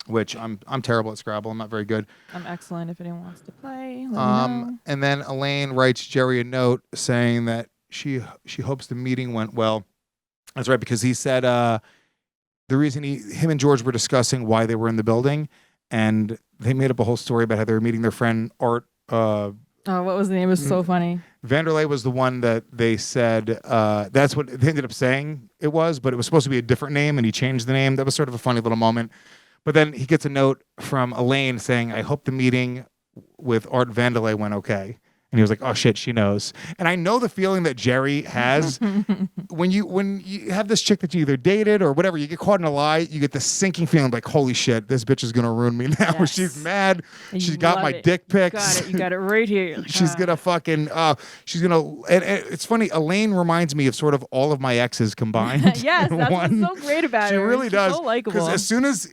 which I'm terrible at Scrabble. I'm not very good. I'm excellent if anyone wants to play. Let me know. And then Elaine writes Jerry a note saying that she hopes the meeting went well. That's right, because he said the reason him and George were discussing why they were in the building, and they made up a whole story about how they were meeting their friend Art. What was the name? It was so funny. Vandelay was the one that they said, that's what they ended up saying it was, but it was supposed to be a different name, and he changed the name. That was sort of a funny little moment. But then he gets a note from Elaine saying, I hope the meeting with Art Vandelay went okay. And he was like, "Oh shit, she knows." And I know the feeling that Jerry has when you have this chick that you either dated or whatever, you get caught in a lie, you get this sinking feeling like, "Holy shit, this bitch is gonna ruin me now." Yes. She's mad. And She's you got love my it. dick You pics. got it. You got it right here. You're like, She's gonna fucking. She's gonna. And it's funny. Elaine reminds me of sort of all of my exes combined. Yes, in that's one. what's so great about She her. really She's does. so likable. As soon as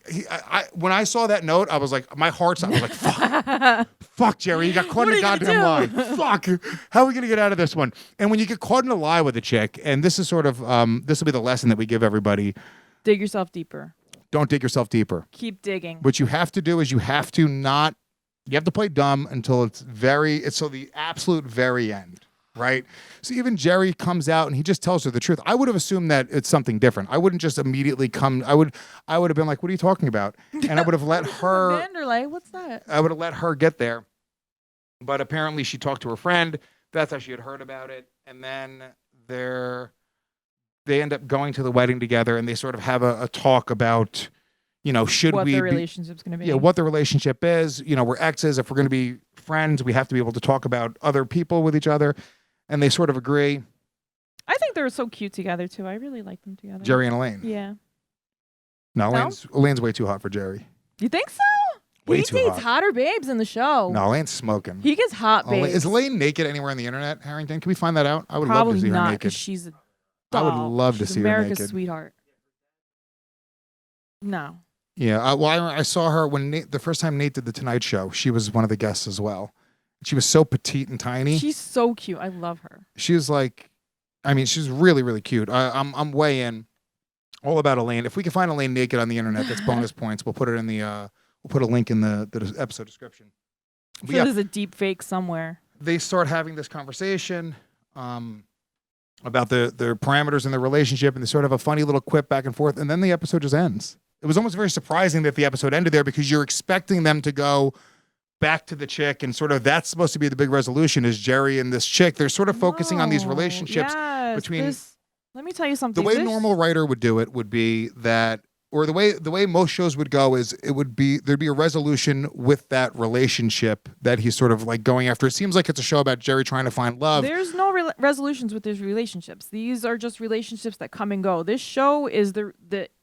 when I saw that note, I was like, my heart stopped. I was like, fuck, fuck, Jerry, you got caught in a goddamn lie. Fuck, how are we gonna get out of this one? And when you get caught in a lie with a chick, and this is sort of this will be the lesson that we give everybody: Dig yourself deeper. don't dig yourself deeper. Keep digging. What you have to do is you have to play dumb until it's till the absolute very end. Right. So even Jerry comes out and he just tells her the truth. I would have assumed that it's something different. I wouldn't just immediately come. I would have been like, "What are you talking about?" And I would have let her. Vanderlei, what's that? I would have let her get there. But apparently she talked to her friend. That's how she had heard about it. And then they end up going to the wedding together, and they sort of have a talk about, should What we the relationship's going to be. Yeah, what the relationship is. We're exes. If we're going to be friends, we have to be able to talk about other people with each other. And they sort of agree. I think they're so cute together, too. I really like them together. Jerry and Elaine. Yeah. No, No? Elaine's way too hot for Jerry. You think so? Way He too dates hot. hotter babes in the show. No, Elaine's smoking. He gets hot babes. Is Elaine naked anywhere on the internet, Harrington? Can we find that out? I would love Probably to see her not, naked. because she's a I would doll. love to She's see her America's naked. sweetheart. No. Yeah, I saw her when the first time Nate did the Tonight Show. She was one of the guests as well. She was so petite and tiny. She's so cute. I love her. She was like, she's really, really cute. I'm way in, all about Elaine. If we can find Elaine naked on the internet, that's bonus points. We'll put it in we'll put a link in the episode description. I'm But sure yeah, there's a deep fake somewhere. they start having this conversation about their parameters in their relationship, and they sort of have a funny little quip back and forth, and then the episode just ends. It was almost very surprising that the episode ended there, because you're expecting them to go back to the chick, and sort of that's supposed to be the big resolution, is Jerry and this chick. They're sort of focusing on these No. relationships Yes, between. let me tell you something. The way a normal writer would do it would be that, or the way most shows would go is there'd be a resolution with that relationship that he's sort of like going after. It seems like it's a show about Jerry trying to find love. There's no resolutions with these relationships. These are just relationships that come and go. This show is the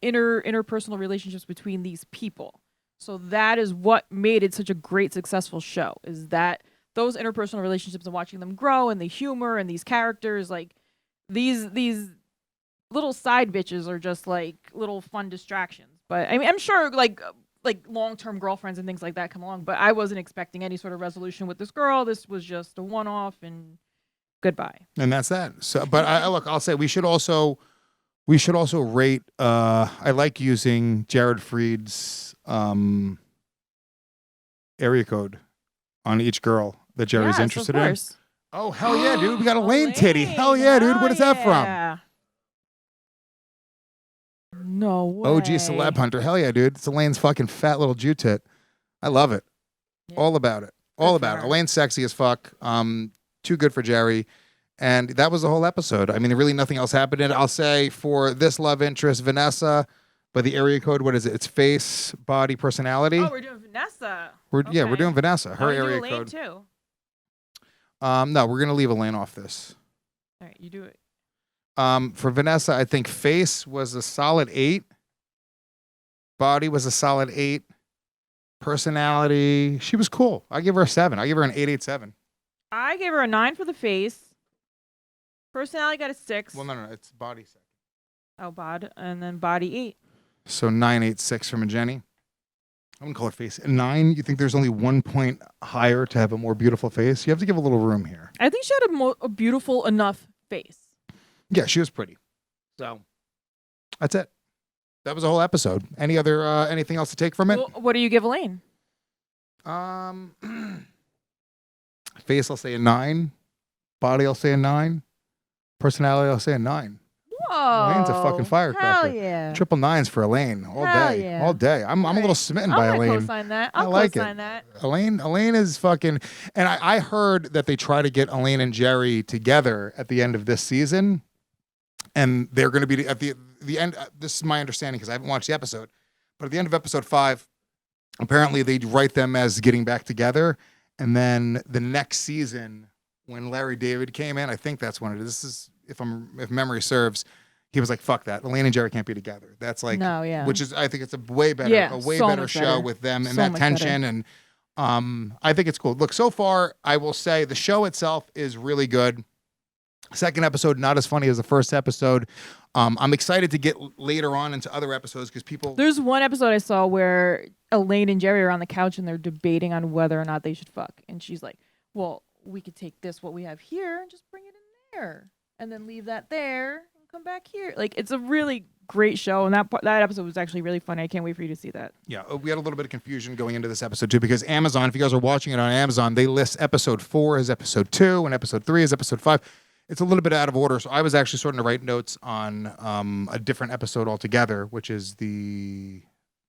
interpersonal relationships between these people. So that is what made it such a great, successful show, is that those interpersonal relationships and watching them grow, and the humor and these characters, like these little side bitches are just like little fun distractions. But I'm sure like long-term girlfriends and things like that come along, but I wasn't expecting any sort of resolution with this girl. This was just a one-off and goodbye. And that's that. So, but I'll say we should also rate. I like using Jared Freed's area code on each girl that Jerry's Yes, interested of in. course. Oh hell yeah, dude! We got Elaine titty. Hell yeah, dude! What is that from? No way. OG Celeb Hunter. Hell yeah, dude! It's Elaine's fucking fat little Jew tit. I love it. Yeah. All about it. All Good for about it. her. Elaine's sexy as fuck. Too good for Jerry. And that was the whole episode. Really nothing else happened in it. I'll say for this love interest, Vanessa, but the area code, what is it? It's face, body, personality. Oh, we're doing Vanessa. We're Okay. doing Vanessa. Her Oh, you do area Elaine code. too. No, we're gonna leave Elaine off this. All right, you do it. For Vanessa, I think face was a solid 8. Body was a solid 8. Personality, she was cool. I give her a 7. I give her an 887. I gave her a 9 for the face. Personality got a 6. Well, no, it's body second. Oh, bod, and then body 8. So 986 from a Jenny. I wouldn't call her face. 9, you think there's only 1 point higher to have a more beautiful face? You have to give a little room here. I think she had a beautiful enough face. Yeah, she was pretty. So that's it. That was the whole episode. Any other anything else to take from it? Well, what do you give Elaine? Face, I'll say a 9. Body, I'll say a 9. Personality, I'll say a 9. Whoa. Elaine's a fucking firecracker. Hell yeah. Triple 9s for Elaine all Hell day. yeah. All day. I'm a little smitten by I'm Elaine. gonna co-sign that. I I'll like co-sign it. that. Elaine is fucking, and I heard that they try to get Elaine and Jerry together at the end of this season, and they're going to be at the end. This is my understanding because I haven't watched the episode, but at the end of episode 5, apparently they write them as getting back together, And then the next season, when Larry David came in, I think that's when it is. This is if memory serves. He was like, "Fuck that! Elaine and Jerry can't be together." That's like, No, yeah. which is I think it's a way better so better much show better. with them and So that much tension. And I think it's cool. Look, so far, I will say the show itself is really good. Second episode, not as funny as the first episode. I'm excited to get later on into other episodes because people. There's one episode I saw where Elaine and Jerry are on the couch and they're debating on whether or not they should fuck. And she's like, well, we could take this, what we have here, and just bring it in there. And then leave that there and come back here. Like, it's a really great show. And that episode was actually really funny. I can't wait for you to see that. Yeah, we had a little bit of confusion going into this episode, too, because Amazon, if you guys are watching it on Amazon, they list episode 4 as episode 2 and episode 3 as episode 5. It's a little bit out of order, so I was actually starting to write notes on a different episode altogether, which is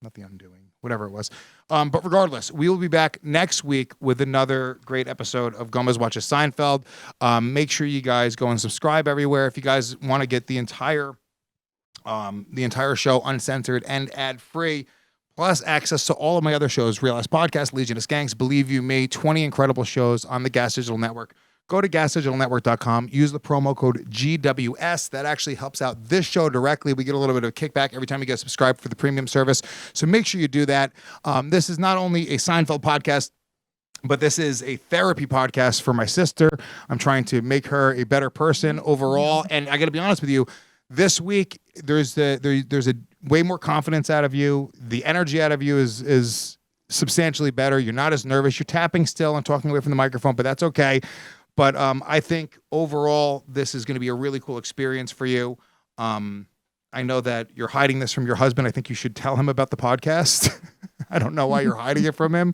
not the Undoing, whatever it was. But regardless, we will be back next week with another great episode of Gomez Watches Seinfeld. Make sure you guys go and subscribe everywhere. If you guys want to get the entire show uncensored and ad-free, plus access to all of my other shows, Real Ass Podcast, Legion of Skanks, Believe You Me, 20 incredible shows on the Gas Digital Network. Go to gasdigitalnetwork.com. Use the promo code GWS. That actually helps out this show directly. We get a little bit of a kickback every time you get subscribed for the premium service. So make sure you do that. This is not only a Seinfeld podcast, but this is a therapy podcast for my sister. I'm trying to make her a better person overall. And I got to be honest with you, this week there's a way more confidence out of you. The energy out of you is substantially better. You're not as nervous. You're tapping still and talking away from the microphone, but that's okay. But I think overall, this is going to be a really cool experience for you. I know that you're hiding this from your husband. I think you should tell him about the podcast. I don't know why you're hiding it from him.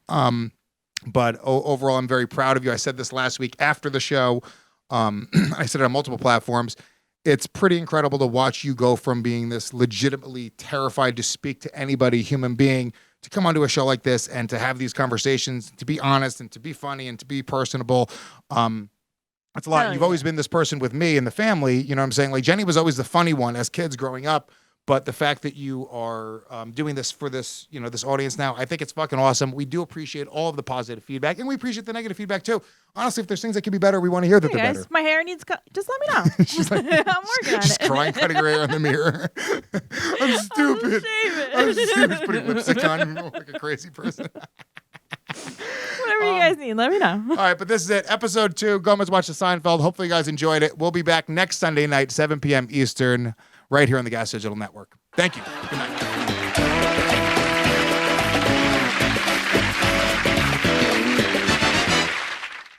But overall, I'm very proud of you. I said this last week after the show. I said it on multiple platforms. It's pretty incredible to watch you go from being this legitimately terrified to speak to anybody, human being, to come onto a show like this and to have these conversations, to be honest and to be funny and to be personable. That's a lot. You've always been this person with me and the family. You know what I'm saying? Like, Jenny was always the funny one as kids growing up. But the fact that you are doing this for this, this audience now, I think it's fucking awesome. We do appreciate all of the positive feedback, and we appreciate the negative feedback too. Honestly, if there's things that can be better, we want to hear that they're better. My hair needs just let me know. She's like, I'm working on she's it. crying, cutting her hair in the mirror. I'm stupid. I'm stupid. Putting lipstick on like a crazy person. Whatever you guys need, let me know. All right, but this is it. Episode 2, Gomez Watches Seinfeld. Hopefully you guys enjoyed it. We'll be back next Sunday night, 7 p.m. Eastern, right here on the Gas Digital Network. Thank you. Good night.